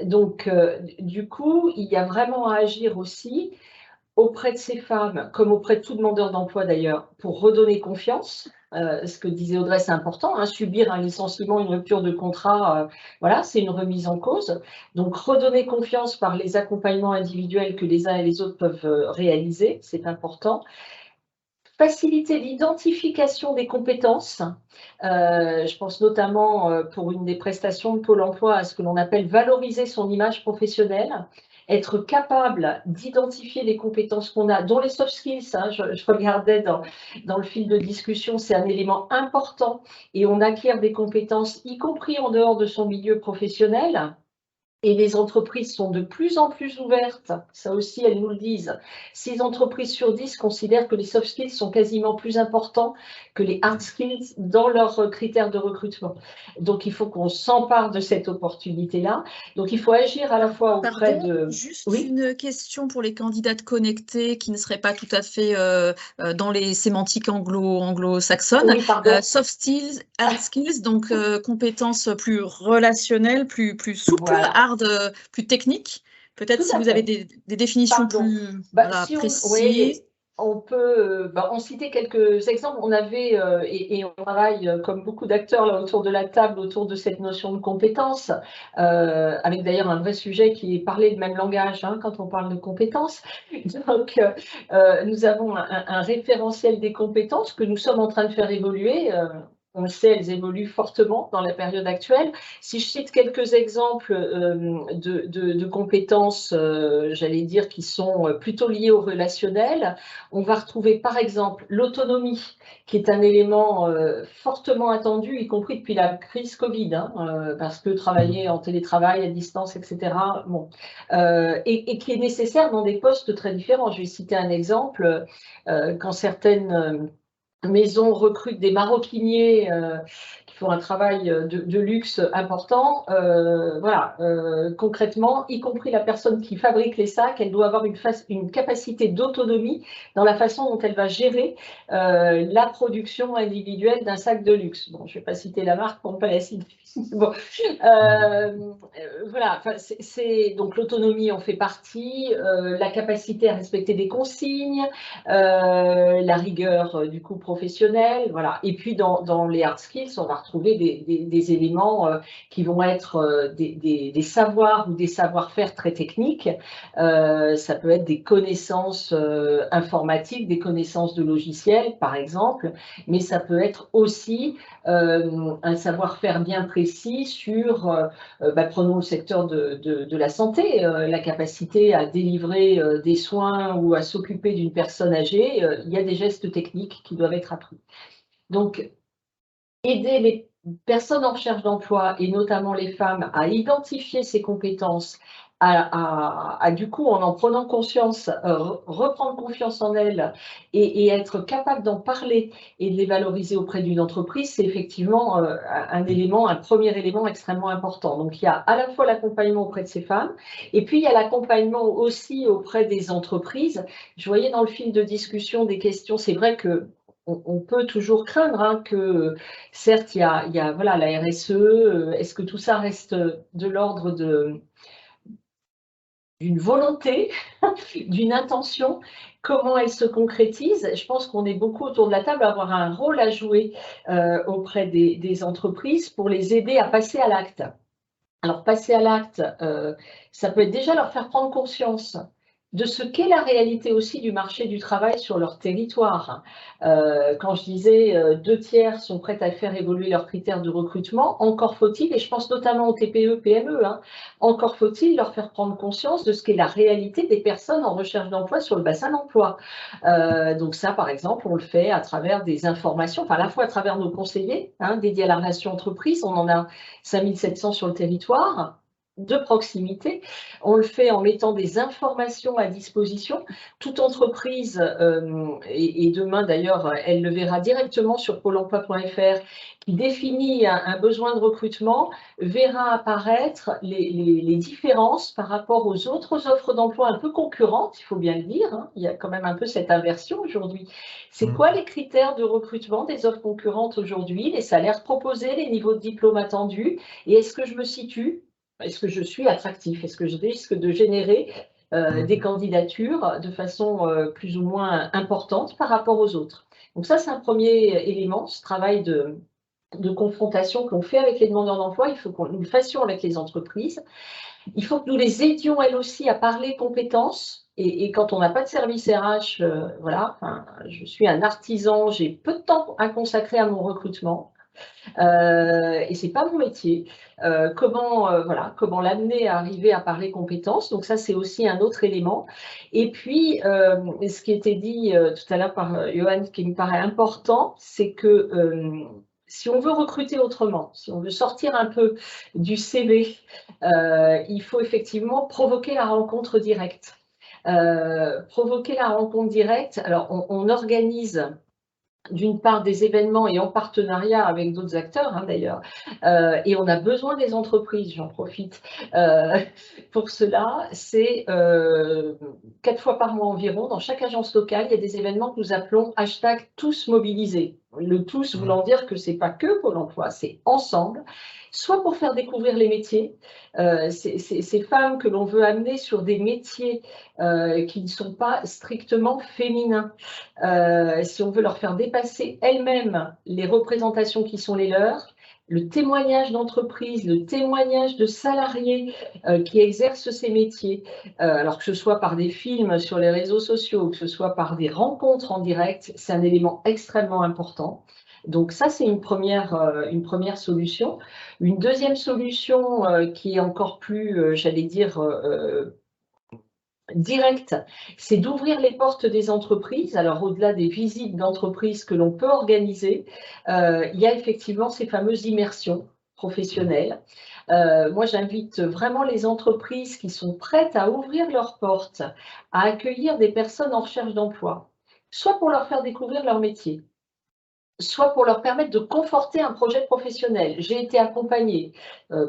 Donc, du coup, il y a vraiment à agir aussi auprès de ces femmes, comme auprès de tout demandeur d'emploi d'ailleurs, pour redonner confiance ce que disait Audrey, c'est important, hein, subir un licenciement, une rupture de contrat, voilà, c'est une remise en cause. Donc, redonner confiance par les accompagnements individuels que les uns et les autres peuvent réaliser, c'est important. Faciliter l'identification des compétences. Je pense notamment pour une des prestations de Pôle emploi à ce que l'on appelle valoriser son image professionnelle, être capable d'identifier les compétences qu'on a, dont les soft skills, hein, je regardais dans le fil de discussion, c'est un élément important et on acquiert des compétences, y compris en dehors de son milieu professionnel. Et les entreprises sont de plus en plus ouvertes, ça aussi elles nous le disent. 6 entreprises sur 10 considèrent que les soft skills sont quasiment plus importants que les hard skills dans leurs critères de recrutement. Donc il faut qu'on s'empare de cette opportunité-là. Donc il faut agir à la fois auprès de... Juste une question pour les candidates connectées qui ne seraient pas tout à fait dans les sémantiques anglo-saxonnes. Oui, soft skills, hard skills, donc compétences plus relationnelles, plus souples, voilà. Hard, plus technique. Peut-être si vous avez des définitions plus précises. Oui, on peut en citer quelques exemples. On avait, et on travaille comme beaucoup d'acteurs là autour de la table, autour de cette notion de compétence, avec d'ailleurs un vrai sujet qui est parler le même langage hein, quand on parle de compétences. Donc, nous avons un référentiel des compétences que nous sommes en train de faire évoluer. On le sait, elles évoluent fortement dans la période actuelle. Si je cite quelques exemples de compétences, j'allais dire, qui sont plutôt liées au relationnel, on va retrouver par exemple l'autonomie, qui est un élément fortement attendu, y compris depuis la crise Covid, hein, parce que travailler en télétravail, à distance, etc., bon, et qui est nécessaire dans des postes très différents. Je vais citer un exemple, quand certaines... maisons recrutent des maroquiniers qui font un travail de luxe important. Voilà, concrètement, y compris la personne qui fabrique les sacs, elle doit avoir une capacité d'autonomie dans la façon dont elle va gérer la production individuelle d'un sac de luxe. Bon, je ne vais pas citer la marque pour ne pas la citer. Bon, voilà, donc l'autonomie en fait partie, la capacité à respecter des consignes, la rigueur du coup professionnelle, voilà. Et puis dans les hard skills, on va retrouver des éléments qui vont être des savoirs ou des savoir-faire très techniques. Ça peut être des connaissances informatiques, des connaissances de logiciels, par exemple, mais ça peut être aussi un savoir-faire bien précis sur, prenons le secteur de la santé, la capacité à délivrer des soins ou à s'occuper d'une personne âgée, il y a des gestes techniques qui doivent être appris. Donc, aider les personnes en recherche d'emploi et notamment les femmes à identifier ces compétences, du coup, en prenant conscience, reprendre confiance en elles et être capable d'en parler et de les valoriser auprès d'une entreprise, c'est effectivement un premier élément extrêmement important. Donc, il y a à la fois l'accompagnement auprès de ces femmes et puis il y a l'accompagnement aussi auprès des entreprises. Je voyais dans le fil de discussion des questions, c'est vrai que on peut toujours craindre hein, que, certes, il y a voilà, la RSE, est-ce que tout ça reste de l'ordre d'une volonté, d'une intention, comment elle se concrétise? Je pense qu'on est beaucoup autour de la table à avoir un rôle à jouer auprès des entreprises pour les aider à passer à l'acte. Alors, passer à l'acte, ça peut être déjà leur faire prendre conscience de ce qu'est la réalité aussi du marché du travail sur leur territoire. Quand je disais 2 tiers sont prêts à faire évoluer leurs critères de recrutement, encore faut-il, et je pense notamment aux TPE, PME, hein, encore faut-il leur faire prendre conscience de ce qu'est la réalité des personnes en recherche d'emploi sur le bassin d'emploi. Donc ça, par exemple, on le fait à travers des informations, enfin à la fois à travers nos conseillers hein, dédiés à la relation entreprise, on en a 5700 sur le territoire, de proximité. On le fait en mettant des informations à disposition. Toute entreprise, et demain d'ailleurs, elle le verra directement sur pôle emploi.fr, qui définit un besoin de recrutement, verra apparaître les différences par rapport aux autres offres d'emploi un peu concurrentes, il faut bien le dire. Hein. Il y a quand même un peu cette inversion aujourd'hui. C'est quoi les critères de recrutement des offres concurrentes aujourd'hui, les salaires proposés, les niveaux de diplôme attendus, et est-ce que je me situe? Est-ce que je suis attractif? Est-ce que je risque de générer des candidatures de façon plus ou moins importante par rapport aux autres? Donc ça, c'est un premier élément, ce travail de confrontation qu'on fait avec les demandeurs d'emploi. Il faut que nous le fassions avec les entreprises. Il faut que nous les aidions, elles aussi, à parler compétences. Et quand on n'a pas de service RH, voilà, enfin, je suis un artisan, j'ai peu de temps à consacrer à mon recrutement. Et c'est pas mon métier. Comment l'amener à arriver à parler compétences. Donc ça, c'est aussi un autre élément. Et puis, ce qui était dit tout à l'heure par Johan, qui me paraît important, c'est que si on veut recruter autrement, si on veut sortir un peu du CV, il faut effectivement provoquer la rencontre directe. Provoquer la rencontre directe. Alors, on organise d'une part des événements et en partenariat avec d'autres acteurs d'ailleurs, et on a besoin des entreprises, j'en profite pour cela. C'est 4 fois par mois environ, dans chaque agence locale, il y a des événements que nous appelons hashtag tous mobilisés. Le tous voulant dire que c'est pas que Pôle emploi, c'est ensemble, soit pour faire découvrir les métiers, ces femmes que l'on veut amener sur des métiers qui ne sont pas strictement féminins. Si on veut leur faire dépasser elles-mêmes les représentations qui sont les leurs, le témoignage d'entreprises, le témoignage de salariés qui exercent ces métiers, alors que ce soit par des films sur les réseaux sociaux, que ce soit par des rencontres en direct, c'est un élément extrêmement important. Donc ça, c'est une première solution. Une deuxième solution qui est encore plus, j'allais dire, direct, c'est d'ouvrir les portes des entreprises. Alors, au-delà des visites d'entreprises que l'on peut organiser, il y a effectivement ces fameuses immersions professionnelles. Moi, j'invite vraiment les entreprises qui sont prêtes à ouvrir leurs portes, à accueillir des personnes en recherche d'emploi, soit pour leur faire découvrir leur métier, soit pour leur permettre de conforter un projet professionnel. J'ai été accompagnée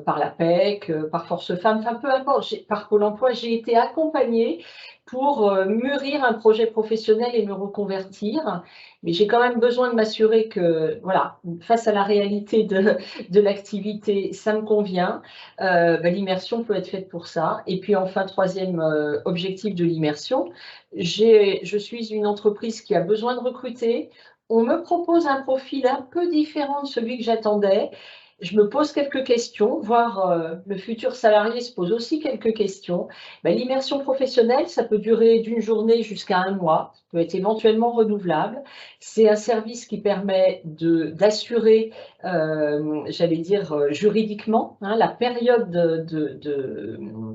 par la PEC, par Force Femmes, enfin peu importe, par Pôle emploi, j'ai été accompagnée pour mûrir un projet professionnel et me reconvertir. Mais j'ai quand même besoin de m'assurer que, voilà, face à la réalité de l'activité, ça me convient. L'immersion peut être faite pour ça. Et puis enfin, troisième objectif de l'immersion, je suis une entreprise qui a besoin de recruter. On me propose un profil un peu différent de celui que j'attendais. Je me pose quelques questions, voire le futur salarié se pose aussi quelques questions. L'immersion professionnelle, ça peut durer d'une journée jusqu'à un mois, ça peut être éventuellement renouvelable. C'est un service qui permet d'assurer, j'allais dire juridiquement, la période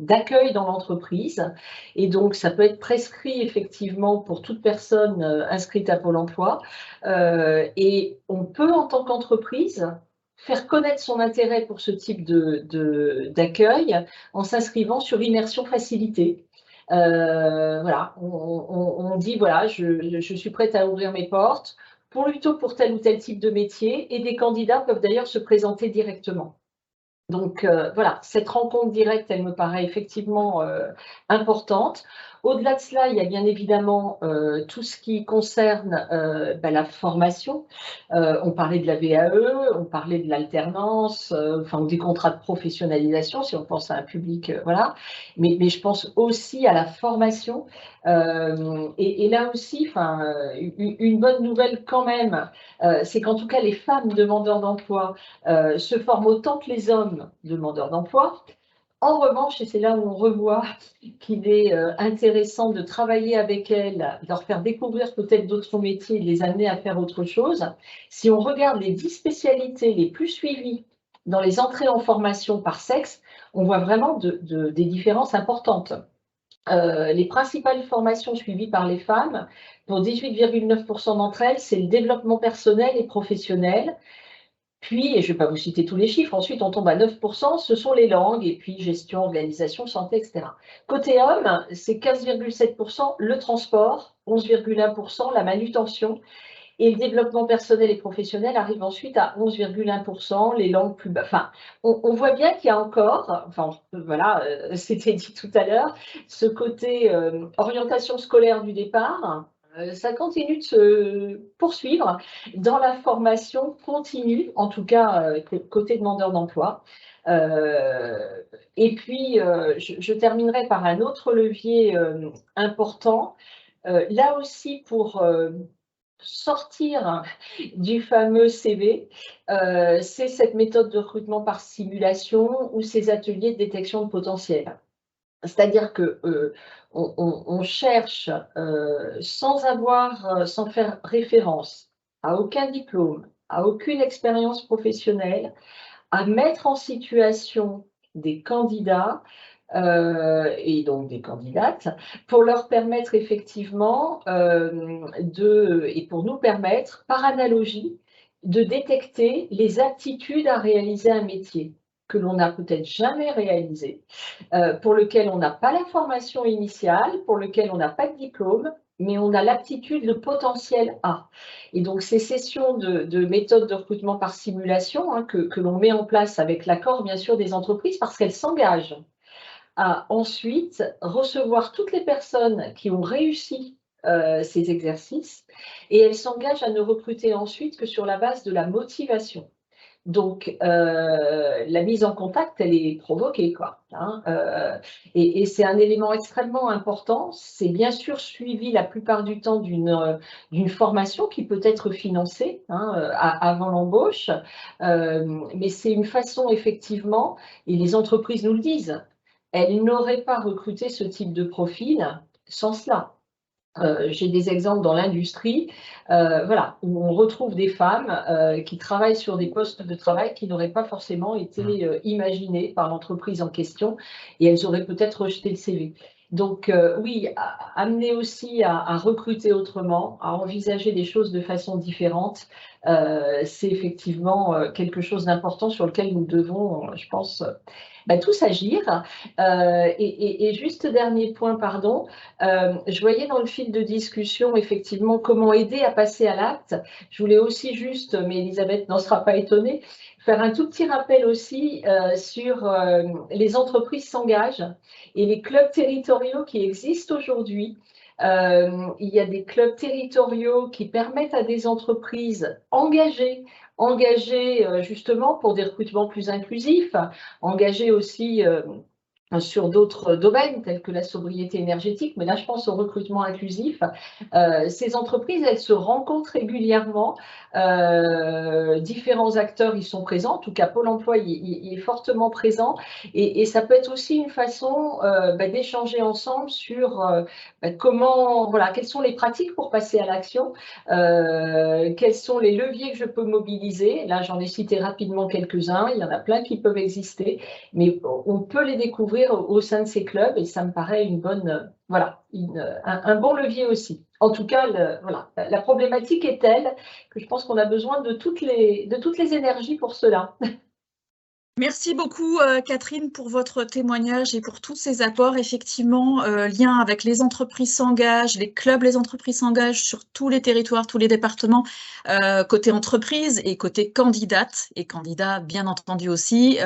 d'accueil dans l'entreprise. Et donc, ça peut être prescrit effectivement pour toute personne inscrite à Pôle emploi. Et on peut, en tant qu'entreprise, faire connaître son intérêt pour ce type d'accueil en s'inscrivant sur immersion facilitée. Voilà, on dit, voilà, je suis prête à ouvrir mes portes, plutôt pour tel ou tel type de métier, et des candidats peuvent d'ailleurs se présenter directement. Donc voilà, cette rencontre directe, elle me paraît effectivement importante. Au-delà de cela, il y a bien évidemment tout ce qui concerne la formation. On parlait de la VAE, on parlait de l'alternance, ou des contrats de professionnalisation, si on pense à un public, voilà. Mais je pense aussi à la formation. Et là aussi, une bonne nouvelle quand même, c'est qu'en tout cas, les femmes demandeurs d'emploi se forment autant que les hommes demandeurs d'emploi. En revanche, et c'est là où on revoit qu'il est intéressant de travailler avec elles, de leur faire découvrir peut-être d'autres métiers, de les amener à faire autre chose. Si on regarde les 10 spécialités les plus suivies dans les entrées en formation par sexe, on voit vraiment des différences importantes. Les principales formations suivies par les femmes, pour 18,9% d'entre elles, c'est le développement personnel et professionnel. Puis, et je ne vais pas vous citer tous les chiffres, ensuite on tombe à 9%, ce sont les langues, et puis gestion, organisation, santé, etc. Côté hommes, c'est 15,7%, le transport, 11,1%, la manutention, et le développement personnel et professionnel arrive ensuite à 11,1%, les langues plus bas. Enfin, on voit bien qu'il y a encore, voilà, c'était dit tout à l'heure, ce côté orientation scolaire du départ. Ça continue de se poursuivre dans la formation continue, en tout cas côté demandeur d'emploi. Et puis, je terminerai par un autre levier important. Là aussi, pour sortir du fameux CV, c'est cette méthode de recrutement par simulation ou ces ateliers de détection de potentiel. C'est-à-dire que on cherche sans faire référence à aucun diplôme, à aucune expérience professionnelle, à mettre en situation des candidats et donc des candidates pour leur permettre effectivement et pour nous permettre, par analogie, de détecter les aptitudes à réaliser un métier que l'on n'a peut-être jamais réalisé, pour lequel on n'a pas la formation initiale, pour lequel on n'a pas de diplôme, mais on a l'aptitude, le potentiel à. Et donc, ces sessions de méthode de recrutement par simulation hein, que l'on met en place avec l'accord, bien sûr, des entreprises, parce qu'elles s'engagent à ensuite recevoir toutes les personnes qui ont réussi ces exercices, et elles s'engagent à ne recruter ensuite que sur la base de la motivation. Donc, la mise en contact, elle est provoquée, quoi. Hein, et c'est un élément extrêmement important. C'est bien sûr suivi la plupart du temps d'une formation qui peut être financée hein, avant l'embauche, mais c'est une façon, effectivement, et les entreprises nous le disent, elles n'auraient pas recruté ce type de profil sans cela. J'ai des exemples dans l'industrie, voilà, où on retrouve des femmes qui travaillent sur des postes de travail qui n'auraient pas forcément été imaginés par l'entreprise en question et elles auraient peut-être rejeté le CV. Donc oui, amener aussi à recruter autrement, à envisager des choses de façon différente, c'est effectivement quelque chose d'important sur lequel nous devons, je pense, tous agir. Et juste dernier point, pardon, je voyais dans le fil de discussion effectivement comment aider à passer à l'acte. Je voulais aussi juste, mais Elisabeth n'en sera pas étonnée, faire un tout petit rappel aussi sur les entreprises s'engagent et les clubs territoriaux qui existent aujourd'hui. Il y a des clubs territoriaux qui permettent à des entreprises engagées justement pour des recrutements plus inclusifs, engagées aussi sur d'autres domaines tels que la sobriété énergétique, mais là je pense au recrutement inclusif. Ces entreprises, elles se rencontrent régulièrement, différents acteurs y sont présents, en tout cas Pôle emploi y est fortement présent, et ça peut être aussi une façon d'échanger ensemble sur comment, voilà, quelles sont les pratiques pour passer à l'action, quels sont les leviers que je peux mobiliser. Là j'en ai cité rapidement quelques-uns, il y en a plein qui peuvent exister, mais on peut les découvrir au sein de ces clubs et ça me paraît une bonne, voilà, un bon levier aussi. En tout cas, voilà, la problématique est telle que je pense qu'on a besoin de toutes les énergies pour cela. Merci beaucoup Catherine pour votre témoignage et pour tous ces apports. Effectivement, lien avec les entreprises s'engagent, les clubs, les entreprises s'engagent sur tous les territoires, tous les départements, côté entreprise et côté candidates et candidats bien entendu aussi.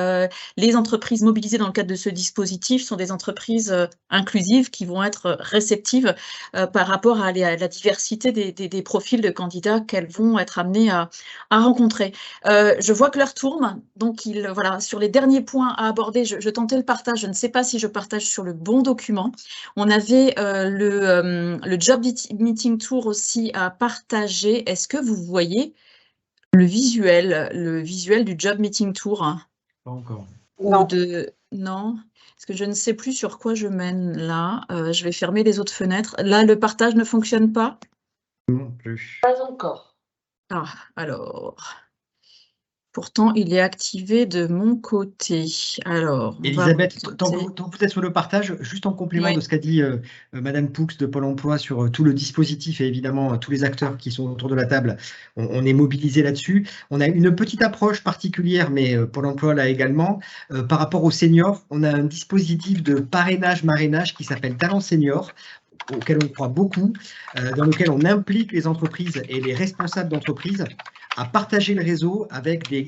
Les entreprises mobilisées dans le cadre de ce dispositif sont des entreprises inclusives qui vont être réceptives par rapport à la diversité des profils de candidats qu'elles vont être amenées à rencontrer. Je vois que l'heure tourne, donc voilà. Sur les derniers points à aborder, je tentais le partage, je ne sais pas si je partage sur le bon document. On avait le Job Meeting Tour aussi à partager. Est-ce que vous voyez le visuel du Job Meeting Tour? Pas encore. Non. Non, parce que je ne sais plus sur quoi je mène là. Je vais fermer les autres fenêtres. Là, le partage ne fonctionne pas? Non plus. Pas encore. Ah, alors... Pourtant, il est activé de mon côté. Alors, Elisabeth, tant que vous êtes sur le partage, juste en complément de ce qu'a dit Madame Poux de Pôle emploi sur tout le dispositif et évidemment tous les acteurs qui sont autour de la table, on est mobilisés là-dessus. On a une petite approche particulière, mais Pôle emploi là également, par rapport aux seniors. On a un dispositif de parrainage-marrainage qui s'appelle Talent Senior, auquel on croit beaucoup, dans lequel on implique les entreprises et les responsables d'entreprises à partager le réseau avec des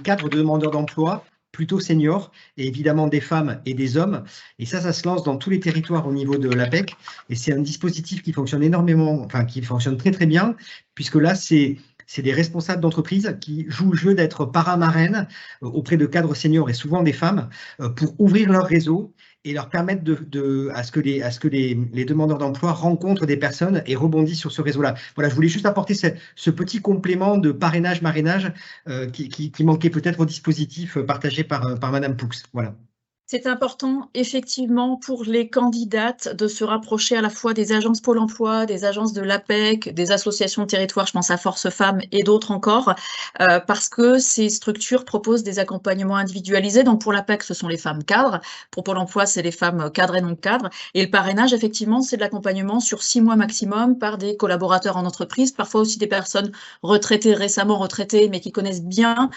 cadres de demandeurs d'emploi plutôt seniors et évidemment des femmes et des hommes. Et ça se lance dans tous les territoires au niveau de l'APEC. Et c'est un dispositif qui fonctionne énormément, enfin qui fonctionne très très bien, puisque là c'est des responsables d'entreprise qui jouent le jeu d'être parrain-marraine auprès de cadres seniors et souvent des femmes pour ouvrir leur réseau et leur permettre à ce que les demandeurs d'emploi rencontrent des personnes et rebondissent sur ce réseau-là. Voilà, je voulais juste apporter ce petit complément de parrainage-marrainage qui manquait peut-être au dispositif partagé par Madame Poux. Voilà. C'est important, effectivement, pour les candidates de se rapprocher à la fois des agences Pôle emploi, des agences de l'APEC, des associations de territoire, je pense à Force Femmes et d'autres encore, parce que ces structures proposent des accompagnements individualisés. Donc pour l'APEC, ce sont les femmes cadres. Pour Pôle emploi, c'est les femmes cadres et non cadres. Et le parrainage, effectivement, c'est de l'accompagnement sur 6 mois maximum par des collaborateurs en entreprise, parfois aussi des personnes retraitées, récemment retraitées, mais qui connaissent bien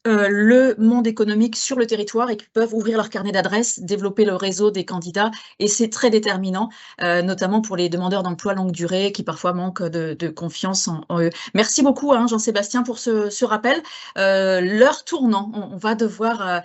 le monde économique sur le territoire et qui peuvent ouvrir leur carnet d'adresses, développer le réseau des candidats, et c'est très déterminant, notamment pour les demandeurs d'emploi longue durée qui parfois manquent de confiance en eux. Merci beaucoup Jean-Sébastien pour ce rappel. L'heure tournant, on va devoir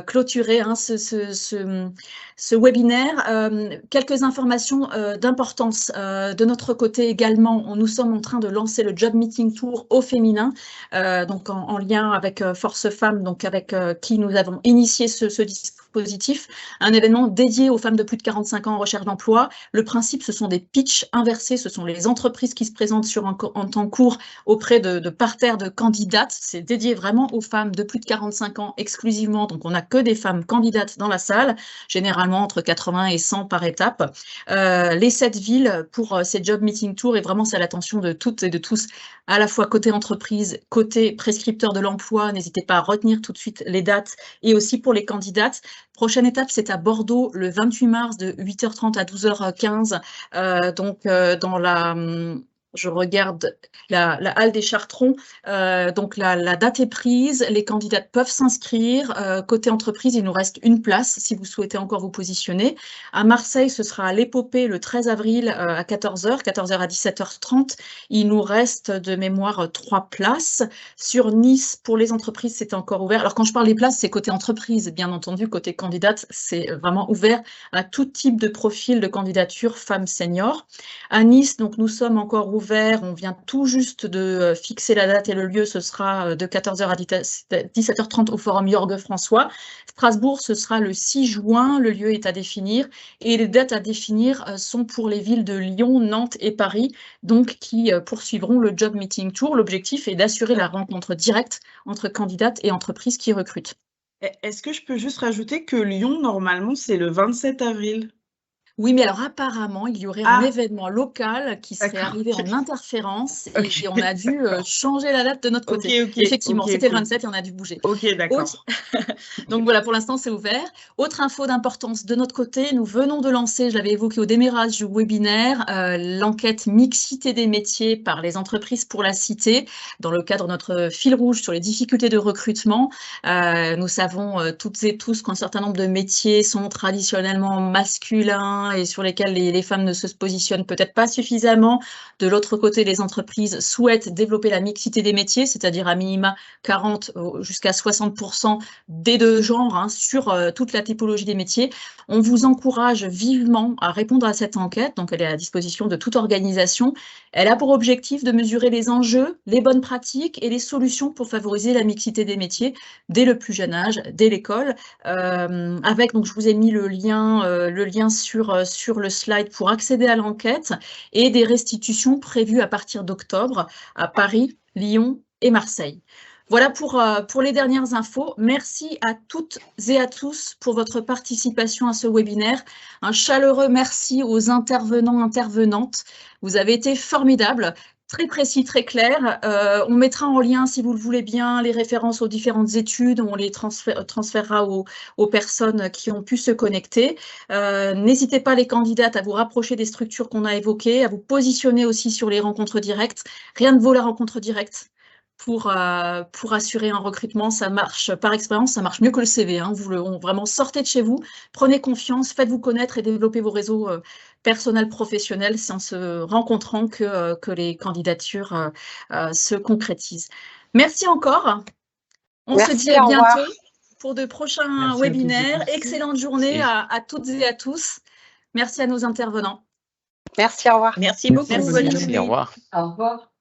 clôturer ce webinaire. Quelques informations d'importance de notre côté également. Nous sommes en train de lancer le Job Meeting Tour au féminin, donc en lien avec Force Femmes, donc avec qui nous avons initié ce dispositif, un événement dédié aux femmes de plus de 45 ans en recherche d'emploi. Le principe, ce sont des pitchs inversés, ce sont les entreprises qui se présentent en temps court auprès de parterres de candidates. C'est dédié vraiment aux femmes de plus de 45 ans exclusivement, donc on n'a que des femmes candidates dans la salle, généralement entre 80 et 100 par étape. Les 7 villes pour ces Job Meeting Tours, et vraiment c'est à l'attention de toutes et de tous, à la fois côté entreprise, côté prescripteur de l'emploi. N'hésitez pas à retenir tout de suite les dates, et aussi pour les candidates. Prochaine étape, c'est à Bordeaux le 28 mars de 8h30 à 12h15, dans la... Je regarde la halle des Chartrons, donc la date est prise, les candidates peuvent s'inscrire. Côté entreprise, il nous reste une place si vous souhaitez encore vous positionner. À Marseille, ce sera à l'Épopée le 13 avril à 14h à 17h30. Il nous reste de mémoire 3 places. Sur Nice, pour les entreprises, c'est encore ouvert. Alors quand je parle des places, c'est côté entreprise, bien entendu. Côté candidate, c'est vraiment ouvert à tout type de profil de candidature femmes seniors. À Nice, donc nous sommes encore ouverts. On vient tout juste de fixer la date et le lieu, ce sera de 14h à 17h30 au Forum Jorge François. Strasbourg, ce sera le 6 juin, le lieu est à définir, et les dates à définir sont pour les villes de Lyon, Nantes et Paris, donc qui poursuivront le Job Meeting Tour. L'objectif est d'assurer la rencontre directe entre candidates et entreprises qui recrutent. Est-ce que je peux juste rajouter que Lyon, normalement, c'est le 27 avril? Oui, mais alors apparemment, il y aurait un événement local qui serait arrivé en interférence et on a dû changer la date de notre côté. Effectivement, c'était le 27 et on a dû bouger. Ok, d'accord. Donc voilà, pour l'instant, c'est ouvert. Autre info d'importance de notre côté, nous venons de lancer, je l'avais évoqué au démarrage du webinaire, l'enquête mixité des métiers par les entreprises pour la cité, dans le cadre de notre fil rouge sur les difficultés de recrutement. Nous savons toutes et tous qu'un certain nombre de métiers sont traditionnellement masculins et sur lesquels les femmes ne se positionnent peut-être pas suffisamment. De l'autre côté, les entreprises souhaitent développer la mixité des métiers, c'est-à-dire à minima 40 jusqu'à 60% des deux genres sur toute la typologie des métiers. On vous encourage vivement à répondre à cette enquête, donc elle est à la disposition de toute organisation. Elle a pour objectif de mesurer les enjeux, les bonnes pratiques et les solutions pour favoriser la mixité des métiers dès le plus jeune âge, dès l'école. Donc je vous ai mis le lien sur le slide pour accéder à l'enquête, et des restitutions prévues à partir d'octobre à Paris, Lyon et Marseille. Voilà pour les dernières infos. Merci à toutes et à tous pour votre participation à ce webinaire. Un chaleureux merci aux intervenants, intervenantes. Vous avez été formidables. Très précis, très clair. On mettra en lien, si vous le voulez bien, les références aux différentes études. On les transférera aux personnes qui ont pu se connecter. N'hésitez pas, les candidates, à vous rapprocher des structures qu'on a évoquées, à vous positionner aussi sur les rencontres directes. Rien ne vaut la rencontre directe pour assurer un recrutement. Ça marche par expérience, ça marche mieux que le CV. Vraiment, sortez de chez vous, prenez confiance, faites-vous connaître et développez vos réseaux personnels, professionnels. C'est en se rencontrant que les candidatures se concrétisent. Merci encore. On se dit à bientôt pour de prochains webinaires. Excellente journée à toutes et à tous. Merci à nos intervenants. Merci, au revoir. Merci beaucoup. Merci, au revoir. Au revoir.